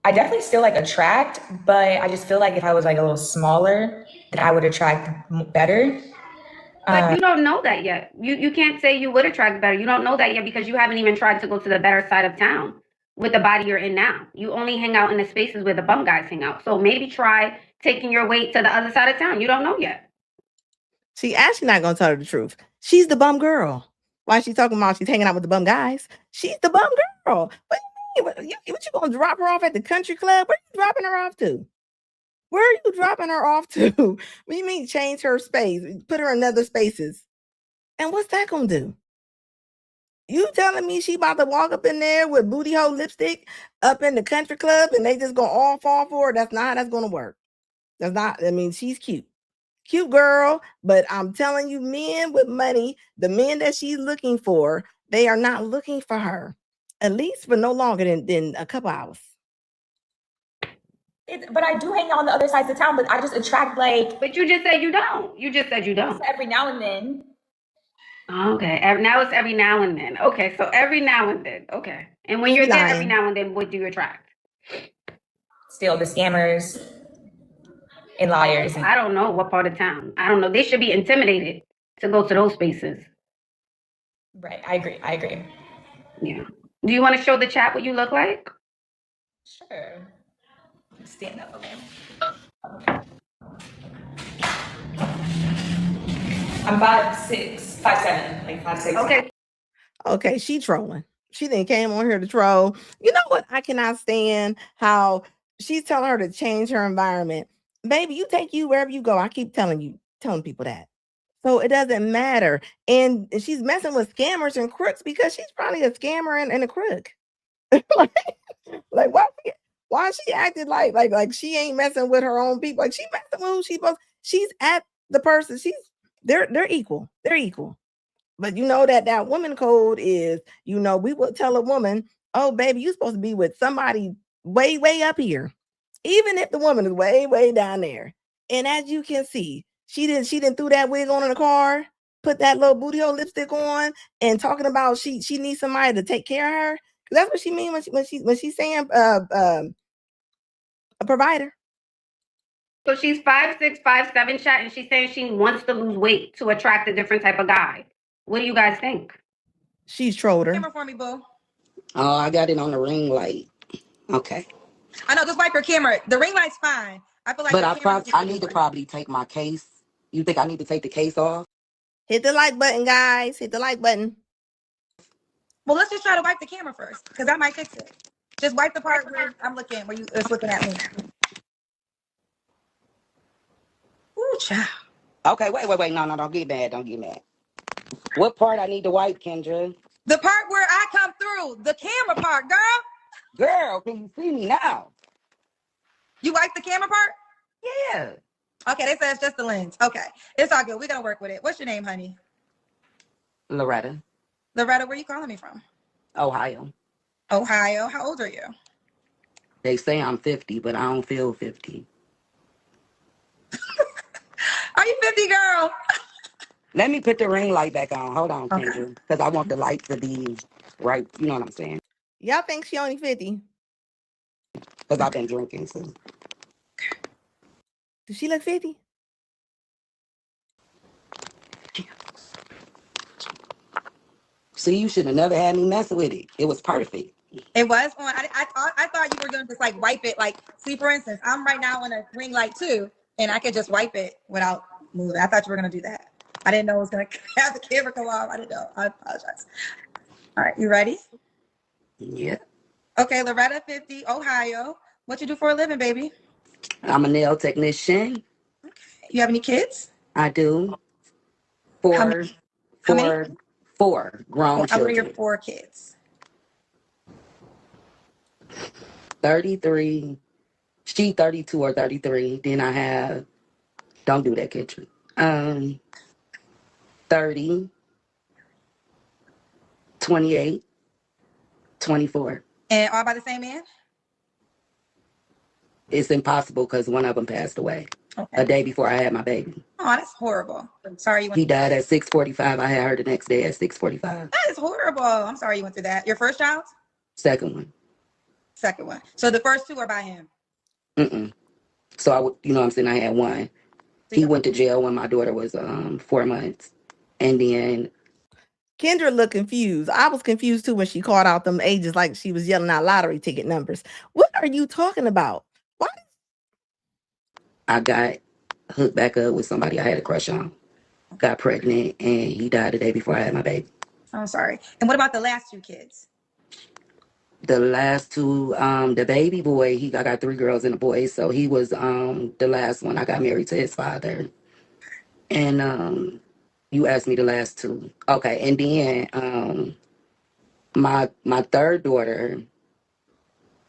definitely still like attract, but I just feel like if I was like a little smaller, then I would attract better. But you don't know that yet. You can't say you would attract better. You don't know that yet because you haven't even tried to go to the better side of town with the body you're in now. You only hang out in the spaces where the bum guys hang out. So maybe try taking your weight to the other side of town. You don't know yet. She actually not gonna tell her the truth. She's the bum girl. Why is she talking about she's hanging out with the bum guys? She's the bum girl. What do you mean? What you gonna drop her off at the country club? Where are you dropping her off to? Where are you dropping her off to? What do you mean change her space? Put her in other spaces. And what's that gonna do? You telling me she about to walk up in there with booty hole lipstick up in the country club and they just gonna all fall for her? That's not how that's gonna work. That's not, I mean, she's cute. Cute girl, but I'm telling you, men with money, the men that she's looking for, they are not looking for her, at least for no longer than a couple hours. But I do hang out on the other sides of town, but I just attract like. But you just said you don't. You just said you don't. Every now and then. Okay, now it's every now and then. Okay, so every now and then. Okay, and when you're there every now and then, what do you attract? Still the scammers and liars. I don't know what part of town. I don't know. They should be intimidated to go to those spaces. Right, I agree. Yeah. Do you want to show the chat what you look like? Sure. Stand up, okay. I'm 5'6", 5'7", like 5'6". Okay, she trolling. She then came on here to troll. You know what? I cannot stand how she's telling her to change her environment. Baby, you take you wherever you go. I keep telling people that. So it doesn't matter. And she's messing with scammers and crooks because she's probably a scammer and a crook. like why she acted like she ain't messing with her own people? Like she messing with who she supposed. She's at the person. They're equal. They're equal. But you know that woman code is, we will tell a woman, oh baby, you're supposed to be with somebody way, way up here. Even if the woman is way, way down there. And as you can see, she didn't threw that wig on in the car, put that little booty hole lipstick on, and talking about she needs somebody to take care of her. That's what she means when she's saying a provider. So she's 5'6", 5'7", chat, and she's saying she wants to lose weight to attract a different type of guy. What do you guys think? She's trolled her. Camera for me, boo. Oh, I got it on the ring light. Okay. I know, just wipe your camera. The ring light's fine. I feel like. But I need to probably take my case. You think I need to take the case off? Hit the like button, guys. Hit the like button. Well, let's just try to wipe the camera first, because I might fix it. Just wipe the part where I'm looking, where you is looking at me. Ooh, child. Okay, wait. No, don't get mad. Don't get mad. What part I need to wipe, Kendra? The part where I come through. The camera part, girl. Girl, can you see me now? You wipe the camera part? Yeah. Okay, they said it's just the lens. Okay, it's all good. We're gonna work with it. What's your name, honey? Loretta. Loretta, where you calling me from? Ohio. Ohio. How old are you? They say I'm 50, but I don't feel 50. Are you 50, girl? Let me put the ring light back on. Hold on, Okay. Kendra, because I want the light to be right. You know what I'm saying? Y'all think she only 50? Because I've been drinking, so. Does she look 50? See, you should have never had me messing with it. It was perfect. It was on. I thought you were gonna just like wipe it. Like, see, for instance, I'm right now on a ring light too, and I could just wipe it without moving. I thought you were gonna do that. I didn't know it was gonna have the camera come off. I didn't know. I apologize. All right, you ready? Yeah. Okay, Loretta, 50, Ohio. What you do for a living, baby? I'm a nail technician. You have any kids? I do. How many? How many? Four grown What are your children. 4 kids? 33. She 32 or 33. Then I have, don't do that, kitchen. 30, 28, 24. And all by the same man? It's impossible because one of them passed away Okay. a day before I had my baby. Oh, that's horrible. I'm sorry you went. He died at 6:45. I had her the next day at 6:45. That is horrible. I'm sorry you went through that. Your first child? Second one. Second one. So the first 2 are by him. So you know what I'm saying? I had one. He went to jail when my daughter was 4 months. And then Kendra looked confused. I was confused too when she called out them ages like she was yelling out lottery ticket numbers. What are you talking about? What? I got hooked back up with somebody I had a crush on. Got pregnant, and he died the day before I had my baby. I'm sorry. And what about the last 2 kids? The last 2, the baby boy, I got 3 girls and a boy, so he was the last one. I got married to his father. And you asked me the last 2. Okay, and then my third daughter,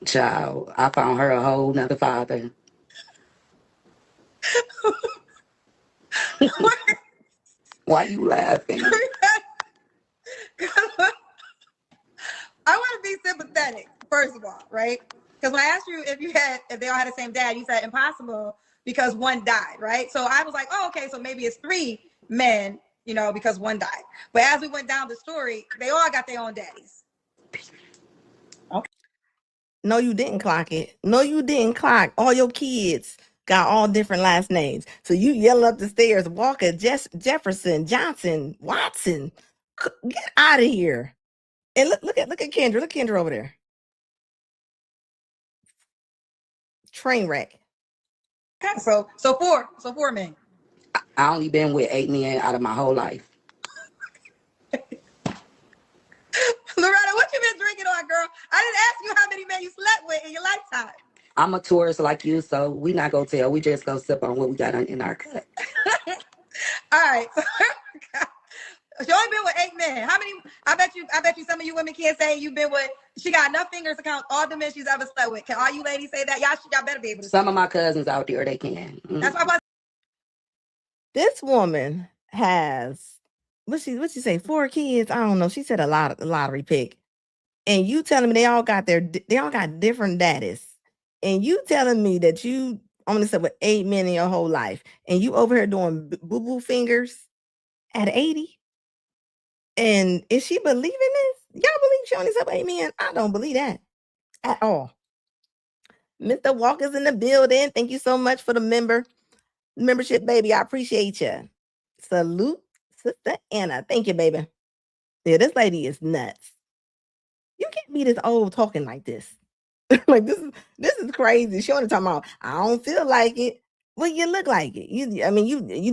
child, I found her a whole nother father. Why you laughing? I want to be sympathetic, first of all, right? Because when I asked you if they all had the same dad, you said impossible because one died, right? So I was like, oh, okay, so maybe it's 3 men, because one died. But as we went down the story, they all got their own daddies. Okay. No, you didn't clock it. No, you didn't clock. All your kids got all different last names. So you yelling up the stairs, Walker, Jefferson, Johnson, Watson. Get out of here. And look at Kendra. Look at Kendra over there. Train wreck. Okay, so 4 men. I only been with 8 men out of my whole life. Loretta, what you been drinking on, girl? I didn't ask you how many men you slept with in your lifetime. I'm a tourist like you, so we not gonna tell. We just go sip on what we got in our cup. All right. She only been with 8 men. How many? I bet you some of you women can't say you've been with. She got enough fingers to count all the men she's ever slept with. Can all you ladies say that? Y'all better be able to. Some of my cousins out there, they can. That's why. This woman has what she say 4 kids. I don't know. She said a lottery pick, and you telling me they all got different daddies, and you telling me that you only slept with 8 men in your whole life, and you over here doing boo boo fingers at 80. And is she believing this? Y'all believe she only slept with 8 men? I don't believe that at all. Mr. Walker's in the building. Thank you so much for the membership, baby. I appreciate you. Salute, Sister Anna. Thank you, baby. Yeah, this lady is nuts. You can't be this old talking like this. Like this is crazy. She only talking about I don't feel like it. Well, you look like it. You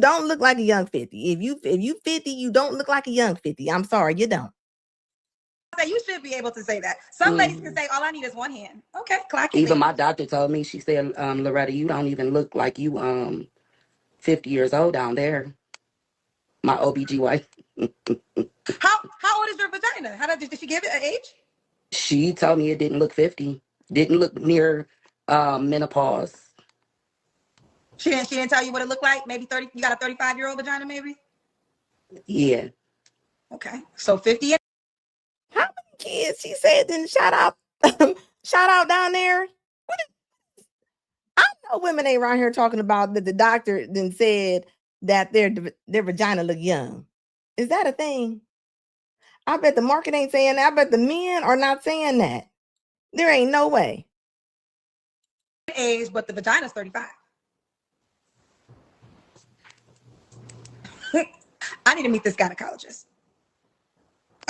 don't look like a young 50. If you 50, you don't look like a young 50. I'm sorry, you don't. You should be able to say that. Some ladies can say, all I need is one hand. Okay, clock it. Even my doctor told me, she said, Loretta, you don't even look like you 50 years old down there. My OBGYN. How old is your vagina? Did she give it an age? She told me it didn't look 50. Didn't look near menopause. She didn't tell you what it looked like? Maybe 30. You got a 35-year-old vagina, maybe? Yeah. Okay. So 50. How many kids she said? Then shout out, shout out down there. I know women ain't around here talking about that the doctor then said that their vagina look young. Is that a thing? I bet the market ain't saying that. I bet the men are not saying that. There ain't no way. Age, but the vagina's 35. I need to meet this gynecologist.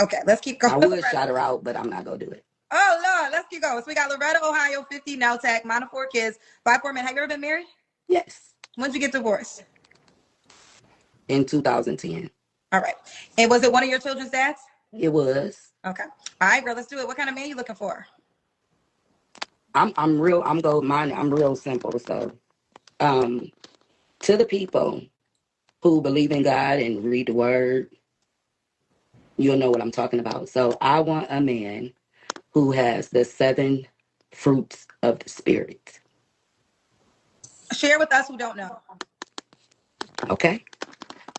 Okay, let's keep going. I would shout her out, but I'm not gonna do it. Oh Lord, let's keep going. So we got Loretta, Ohio, 50, Neltec, mom of 4 kids, 5 4 men. Have you ever been married? Yes. When did you get divorced? In 2010. All right. And was it one of your children's dads? It was. Okay. All right, girl, let's do it. What kind of man you looking for? I'm real simple. So to the people who believe in God and read the word, you'll know what I'm talking about. So I want a man who has the 7 fruits of the spirit. Share with us who don't know. Okay.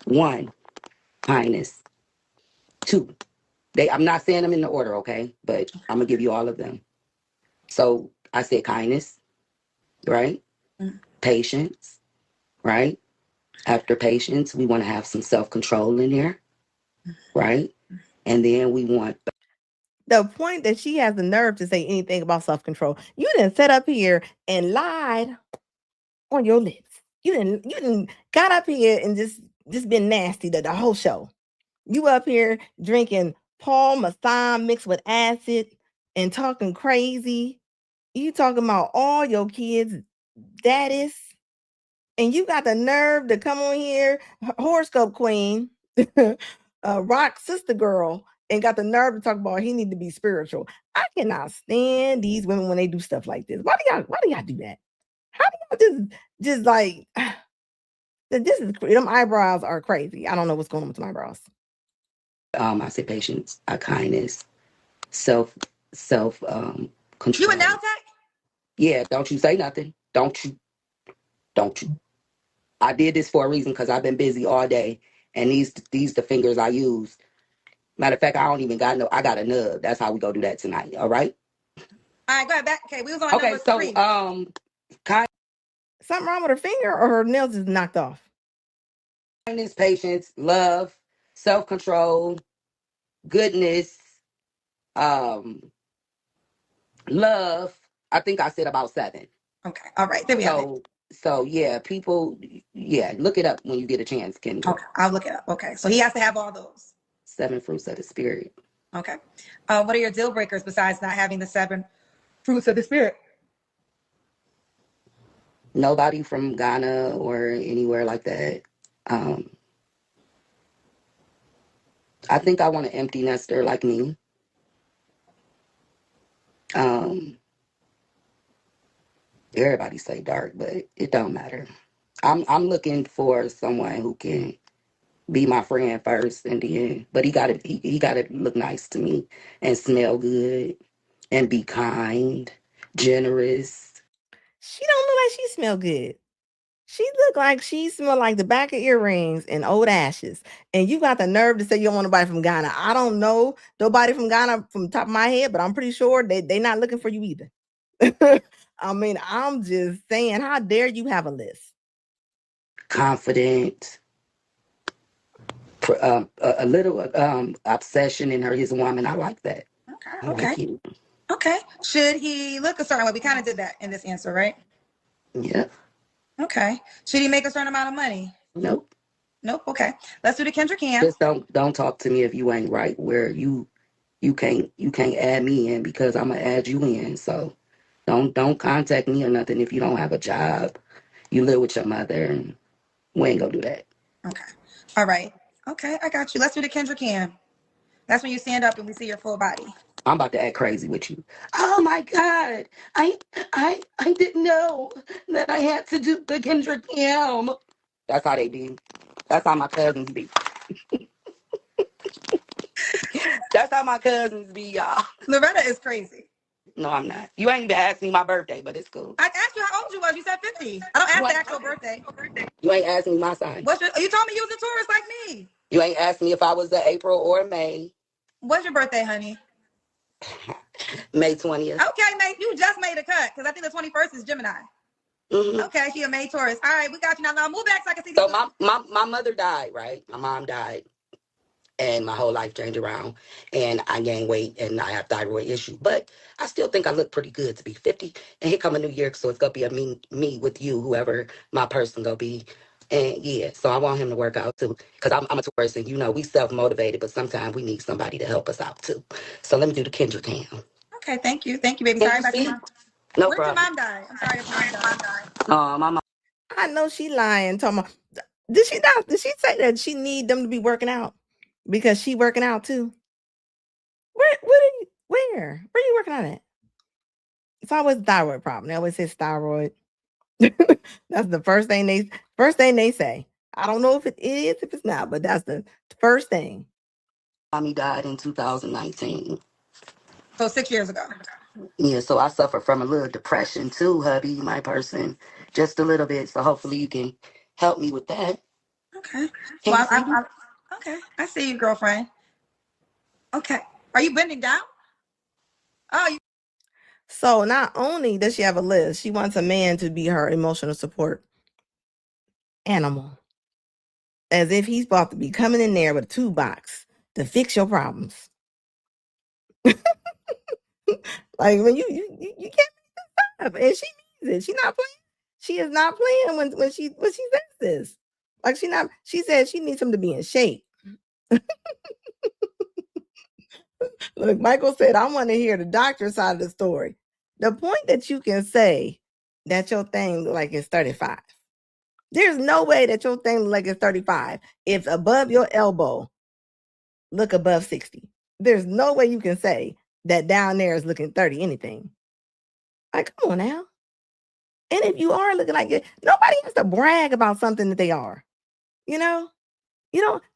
1, kindness. 2, I'm not saying them in the order, okay? But I'm gonna give you all of them. So I said kindness, right? Mm-hmm. Patience, right? After patience, we want to have some self-control in there, right? And then we want the point that she has the nerve to say anything about self-control. You didn't sit up here and lied on your lips. You didn't got up here and just been nasty the whole show. You up here drinking Paul Masson mixed with acid and talking crazy. You talking about all your kids' daddies. And you got the nerve to come on here, horoscope queen, rock sister girl, and got the nerve to talk about he need to be spiritual. I cannot stand these women when they do stuff like this. Why do y'all do that? How do y'all just like this is them eyebrows are crazy. I don't know what's going on with my eyebrows. I say patience, kindness, self control. You a Neltec? Yeah, don't you say nothing. Don't you. I did this for a reason because I've been busy all day, and these the fingers I use. Matter of fact, I don't even got I got a nub. That's how we go do that tonight. All right. All right, go ahead. Back. Okay, we was on number 3. Something wrong with her finger or her nails is knocked off? Kindness, patience, love, self-control, goodness, love. I think I said about 7. Okay. All right. There we go. So yeah, people, look it up when you get a chance, Kendra. Okay, I'll look it up. Okay, so he has to have all those. 7 fruits of the spirit. Okay. What are your deal breakers besides not having the 7 fruits of the spirit? Nobody from Ghana or anywhere like that. I think I want an empty nester like me. Everybody say dark, but it don't matter. I'm looking for someone who can be my friend first, and then, but he gotta look nice to me and smell good and be kind, generous. She don't look like she smell good. She look like she smell like the back of earrings and old ashes. And you got the nerve to say you don't want nobody from Ghana. I don't know nobody from Ghana from the top of my head, but I'm pretty sure they not looking for you either. I mean, I'm just saying, how dare you have a list? Confident, a little obsession in her. He's a woman. I like that. Okay. Okay. Should he look a certain way? We kind of did that in this answer, right? Yeah. Okay. Should he make a certain amount of money? Nope. Okay. Let's do the Kendra Cam. Just don't talk to me if you ain't right. Where you can't add me in because I'm gonna add you in. So don't contact me or nothing if you don't have a job. You live with your mother, and we ain't gonna do that. Okay. All right. Okay, I got you. Let's do the Kendra Cam. That's when you stand up and we see your full body. I'm about to act crazy with you. Oh my God. I didn't know that I had to do the Kendra Cam. That's how they be. That's how my cousins be. That's how my cousins be, y'all. Loretta is crazy. No, I'm not. You ain't even asked me my birthday, but it's cool. I asked you how old you was. You said 50. I don't ask the actual birthday. You ain't asked me my sign. You told me you was a Taurus like me. You ain't asked me if I was the April or May. What's your birthday, honey? May 20th. Okay, mate, you just made a cut because I think the 21st is Gemini. Okay, she a May Taurus. All right, we got you now. Now move back so I can see. So my mother died, right? My mom died, and my whole life changed around, and I gained weight, and I have thyroid issue. But I still think I look pretty good to be 50. And here come a new year, so it's gonna be a me with you, whoever my person gonna be. And yeah, so I want him to work out too, because I'm a Taurus, and we self-motivated, but sometimes we need somebody to help us out too. So let me do the Kendrick hand. Okay, thank you, baby. Can Sorry you about see? your mom. No Where'd your problem. mom die? I'm sorry, your mom died. My mom. I know she lying. Talking about, did she not? Did she say that she need them to be working out because she working out too? Where are you working out at? It's always a thyroid problem. They always say thyroid. That's the first thing they say. I don't know if it is, if it's not, but that's the first thing. Mommy died in 2019. So 6 years ago. Yeah, so I suffer from a little depression too, hubby, my person, just a little bit. So hopefully you can help me with that. Okay. Can you see me? Okay, I see you, girlfriend. Okay, are you bending down? Oh, So not only does she have a list, she wants a man to be her emotional support animal, as if he's about to be coming in there with a toolbox to fix your problems. Like when you can't make this up, and she means it. She's not playing. She is not playing when she says this. Like she said she needs him to be in shape. Look, Michael said, I want to hear the doctor's side of the story. The point that you can say that your thing look like it's 35. There's no way that your thing look like it's 35 if above your elbow look above 60. There's no way you can say that down there is looking 30 anything. Like, come on now. And if you are looking like it, nobody has to brag about something that they are. You know,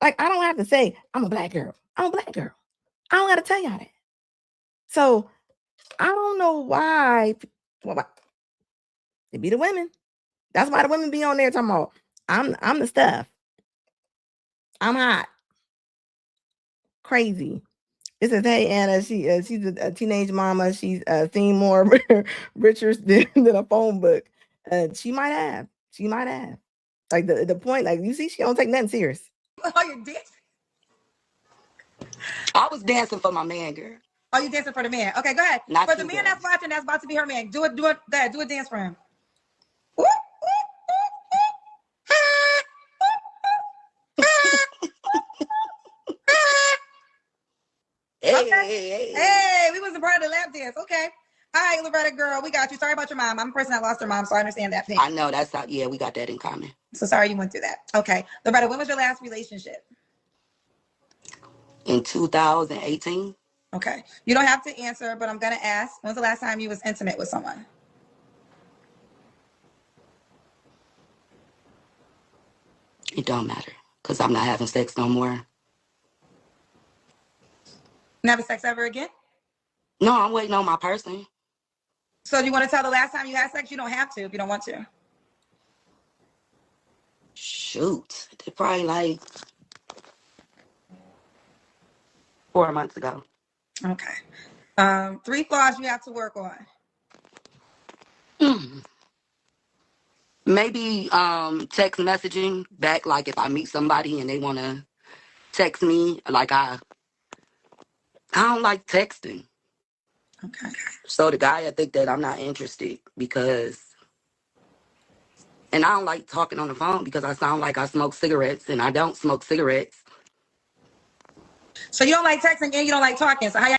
like I don't have to say I'm a black girl. I'm a black girl. I don't got to tell y'all that. So I don't know why. Well, it be the women. That's why the women be on there talking about I'm the stuff. I'm hot. Crazy. It says, hey Anna, she's a teenage mama. She's seen more richer than a phone book. She might have. Like the point, like you see, she don't take nothing serious. Oh, you're dancing. I was dancing for my man, girl. Oh, you dancing for the man? Okay, go ahead. Not for the you, man girl. that's watching, that's about to be her man. Do it. Dad, do a dance for him. Hey, we wasn't part of the lap dance. Okay. All right, Loretta girl, we got you. Sorry about your mom. I'm a person that lost her mom, so I understand that pain. I know that's how. Yeah, we got that in common. So sorry you went through that. Okay, Loretta, when was your last relationship? In 2018. Okay, you don't have to answer, but I'm gonna ask. When was the last time you was intimate with someone? It don't matter because I'm not having sex no more. Never sex ever again? No, I'm waiting on my person. So do you want to tell the last time you had sex? You don't have to if you don't want to. Shoot, it probably like 4 months ago. Okay. 3 flaws you have to work on. Maybe text messaging back, like if I meet somebody and they want to text me, like I don't like texting. Okay. So the guy, I think that I'm not interested because, and I don't like talking on the phone because I sound like I smoke cigarettes and I don't smoke cigarettes. So you don't like texting and you don't like talking. So how y'all?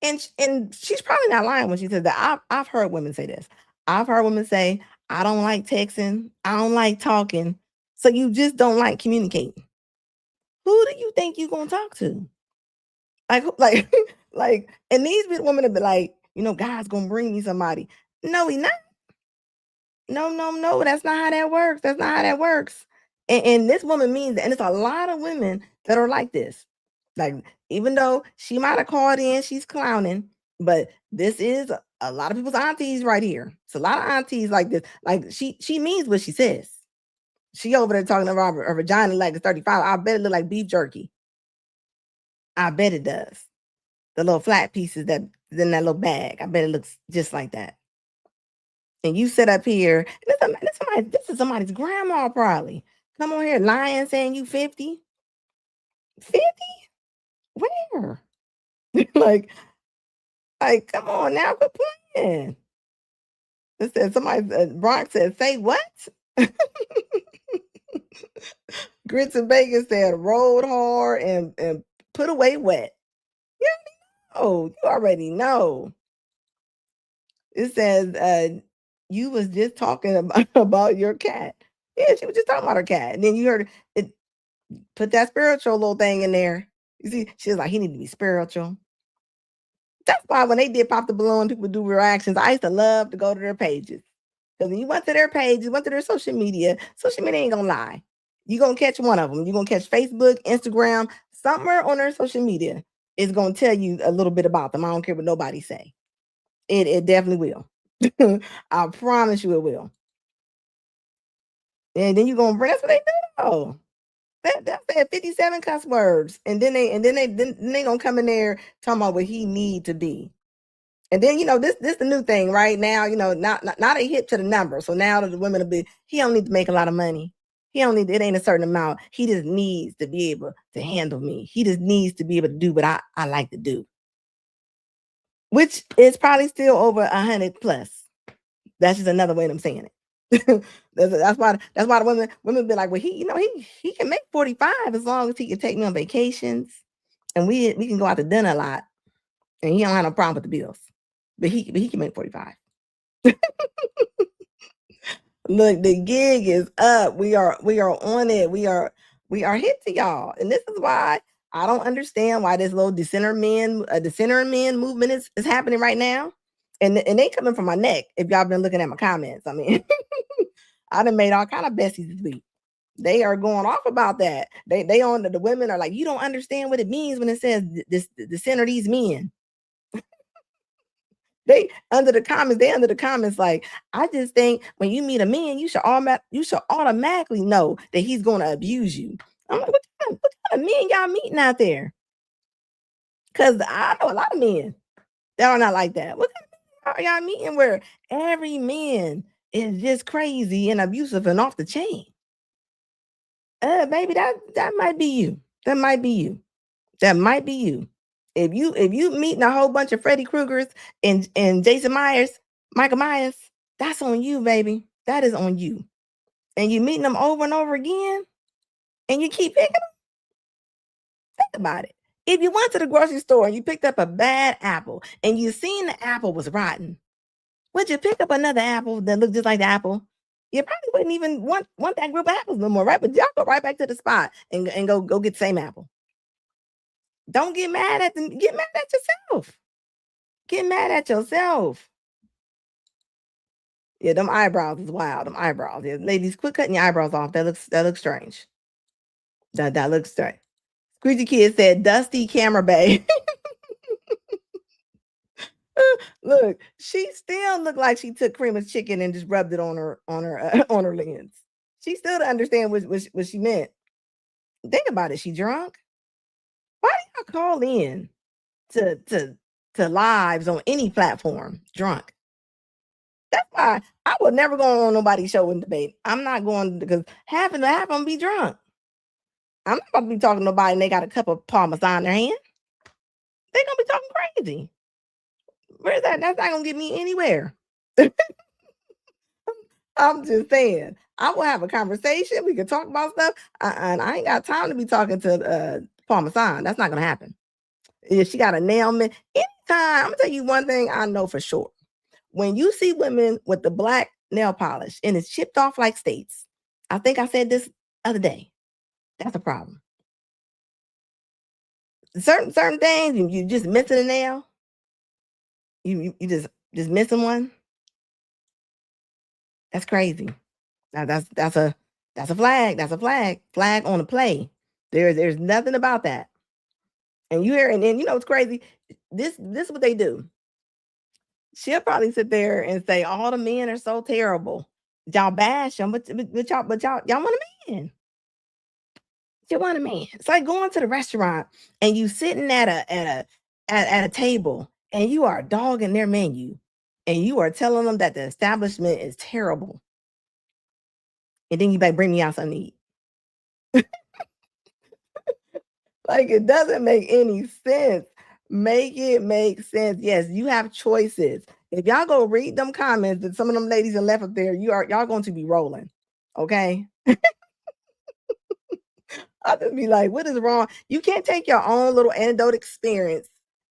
And she's probably not lying when she says that. I've heard women say this. I've heard women say, I don't like texting. I don't like talking. So you just don't like communicating. Who do you think you're going to talk to? Like, and these women have been like, God's going to bring me somebody. No, he not. No. That's not how that works. That's not how that works. And this woman means that. And it's a lot of women that are like this. Like, even though she might have called in, she's clowning, but this is a lot of people's aunties right here. It's a lot of aunties like this. Like, she means what she says. She over there talking about her vagina like it's 35. I bet it look like beef jerky. I bet it does. The little flat pieces that in that little bag. I bet it looks just like that. And you sit up here. This is somebody's grandma probably. Come on here, lying, saying you 50. 50? Where? like, come on now, quit playing. It said somebody, Bronx said, say what? Grits and bacon said, rolled hard and put away wet. You already know. It says, you was just talking about your cat. Yeah, she was just talking about her cat. And then you heard it put that spiritual little thing in there. You see, she was like, he need to be spiritual. That's why when they did Pop the Balloon, people do reactions. I used to love to go to their pages. Because when you went to their pages, went to their social media ain't gonna lie. You're gonna catch one of them. You're gonna catch Facebook, Instagram, somewhere on their social media is gonna tell you a little bit about them. I don't care what nobody say. It definitely will. I promise you it will. And then you're gonna bring, that's what they do. Oh, that said 57 cuss words. And then they gonna come in there talking about what he need to be. And then, this the new thing right now, not a hit to the number. So now the women will be, he don't need to make a lot of money. He don't need, it ain't a certain amount. He just needs to be able to handle me. He just needs to be able to do what I like to do. Which is probably still over 100 plus. That's just another way of them saying it. that's why the women be like, well, he can make 45 as long as he can take me on vacations. And we can go out to dinner a lot. And he don't have no problem with the bills. But he can make 45. Look, the gig is up. We are on it. We are hit to y'all. And this is why I don't understand why this little dissenter men movement is happening right now. And they coming from my neck. If y'all been looking at my comments, I mean, I done made all kind of besties this week. They are going off about that. They on the women are like, you don't understand what it means when it says dissenter these men. They under the comments like, I just think when you meet a man, you should automatically know that he's going to abuse you. I'm like, what kind of men y'all meeting out there? Because I know a lot of men that are not like that. What kind of men are y'all meeting where every man is just crazy and abusive and off the chain? Baby, that might be you. That might be you. That might be you. If you meeting a whole bunch of Freddy Kruegers and Jason Myers, Michael Myers, that's on you, baby. That is on you. And you meeting them over and over again, and you keep picking them. Think about it. If you went to the grocery store and you picked up a bad apple and you seen the apple was rotten, would you pick up another apple that looked just like the apple? You probably wouldn't even want that group of apples no more, right? But y'all go right back to the spot and go get the same apple. Don't get mad at them. Get mad at yourself. Get mad at yourself. Yeah, them eyebrows is wild. Them eyebrows. Yeah, ladies, quit cutting your eyebrows off. That looks strange. That looks strange. Squeegee Kid said, "Dusty camera bay." Look, she still looked like she took cream of chicken and just rubbed it on her lens. She still didn't understand what she meant. Think about it. She drunk. Why do y'all call in to lives on any platform drunk? That's why I would never go on nobody's show and debate. I'm not going because half of them be drunk. I'm not about to be talking to nobody and they got a cup of Parmesan in their hand. They're gonna be talking crazy. Where's that? That's not gonna get me anywhere. I'm just saying. I will have a conversation. We can talk about stuff. And I ain't got time to be talking to Parmesan. That's not gonna happen. If she got a nail man, anytime, I'm gonna tell you one thing I know for sure. When you see women with the black nail polish and it's chipped off like states, I think I said this other day. That's a problem. Certain things, you just missing a nail. You just missing one. That's crazy. Now that's a flag. That's a flag. Flag on the play. There's nothing about that. And you hear, and then you know it's crazy. This is what they do. She'll probably sit there and say, all the men are so terrible. Y'all bash them, but y'all want a man. You want a man. It's like going to the restaurant and you sitting at a at a table and you are dogging their menu and you are telling them that the establishment is terrible. And then you like bring me out something to eat. Like, it doesn't make any sense. Make it make sense. Yes, you have choices. If y'all go read them comments that some of them ladies are left up there, y'all going to be rolling. Okay. I'll just be like, what is wrong? You can't take your own little anecdote experience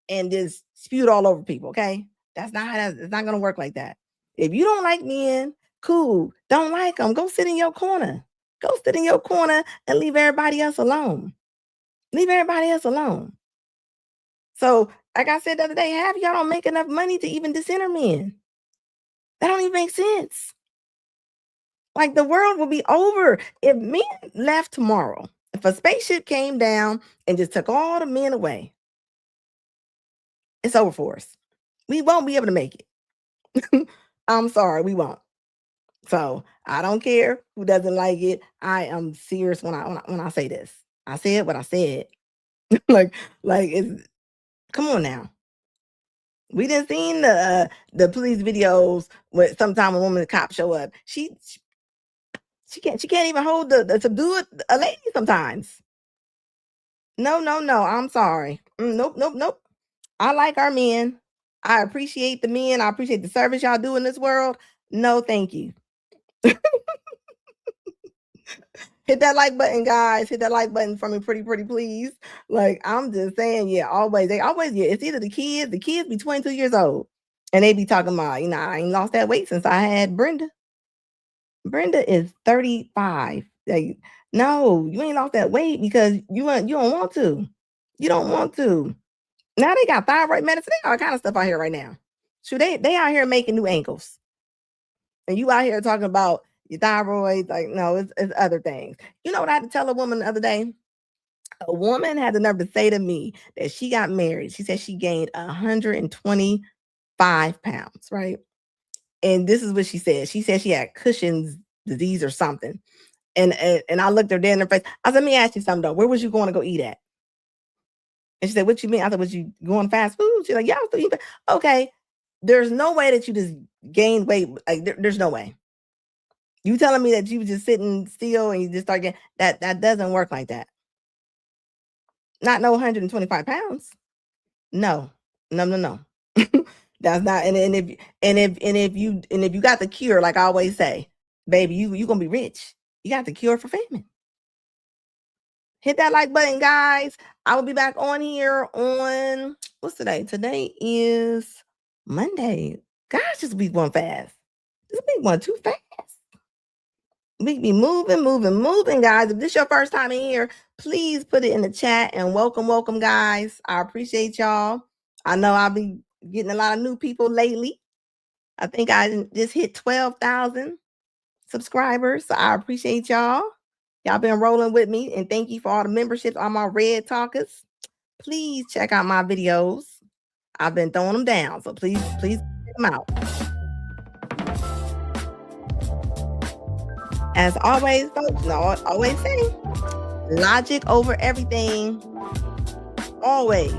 and just spew it all over people. Okay. It's not going to work like that. If you don't like men, cool. Don't like them. Go sit in your corner. Go sit in your corner and leave everybody else alone. Leave everybody else alone. So, like I said the other day, half of y'all don't make enough money to even dishonor men. That don't even make sense. Like, the world will be over if men left tomorrow. If a spaceship came down and just took all the men away, it's over for us. We won't be able to make it. I'm sorry, we won't. So I don't care who doesn't like it. I am serious when I say this. I said what I said. like it's, come on now. We didn't seen the police videos where sometime a woman, the cop show up. She can't even hold the subdue a lady sometimes. No. I'm sorry. Nope. I like our men. I appreciate the men. I appreciate the service y'all do in this world. No, thank you. Hit that like button, guys. Hit that like button for me, pretty please. Like, I'm just saying, yeah, always. It's either the kids be 22 years old and they be talking about, I ain't lost that weight since I had Brenda. Brenda is 35. Like, no, you ain't lost that weight because you don't want to. You don't want to. Now they got thyroid medicine. They got all kind of stuff out here right now. So they out here making new ankles. And you out here talking about your thyroid. Like, no, it's other things. You know what I had to tell a woman the other day? A woman had the nerve to say to me that she got married. She said she gained 125 pounds, right? And this is what she said. She said she had Cushing's disease or something. And I looked her dead in her face. I said, let me ask you something though. Where was you going to go eat at? And she said, what you mean? I said, was you going fast food? She's like, yeah, I was eating. Okay. There's no way that you just gained weight. Like, there's no way. You telling me that you was just sitting still and you just start getting that doesn't work like that. Not no 125 pounds. No. That's not. And if you got the cure, like I always say, baby, you gonna be rich. You got the cure for famine. Hit that like button, guys. I will be back on here on, what's today? Today is Monday. Gosh, this week went fast. This week went too fast. We be moving, guys. If this is your first time in here, please put it in the chat and welcome, guys. I appreciate y'all. I know I'll be getting a lot of new people lately. I think I just hit 12,000 subscribers. So I appreciate y'all. Y'all been rolling with me, and thank you for all the memberships on my Red Talkers. Please check out my videos. I've been throwing them down, so please check them out. As always, folks, always say, logic over everything. Always.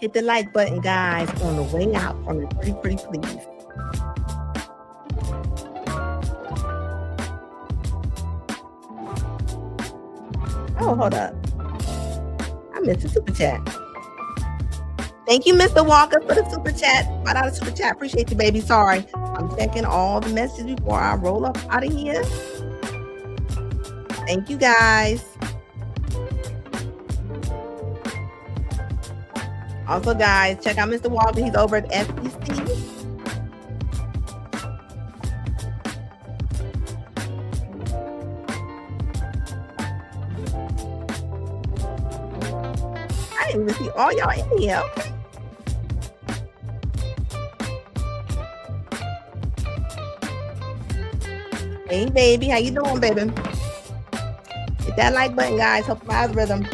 Hit the like button, guys, on the way out from the pretty please. Oh, hold up. I missed the super chat. Thank you, Mr. Walker, for the super chat. Right out of super chat. Appreciate you, baby. Sorry. I'm checking all the messages before I roll up out of here. Thank you, guys. Also, guys, check out Mr. Walker. He's over at FBC. didn't even see all y'all in here. Hey, baby. How you doing, baby? Hit that like button, guys. Help my algorithm.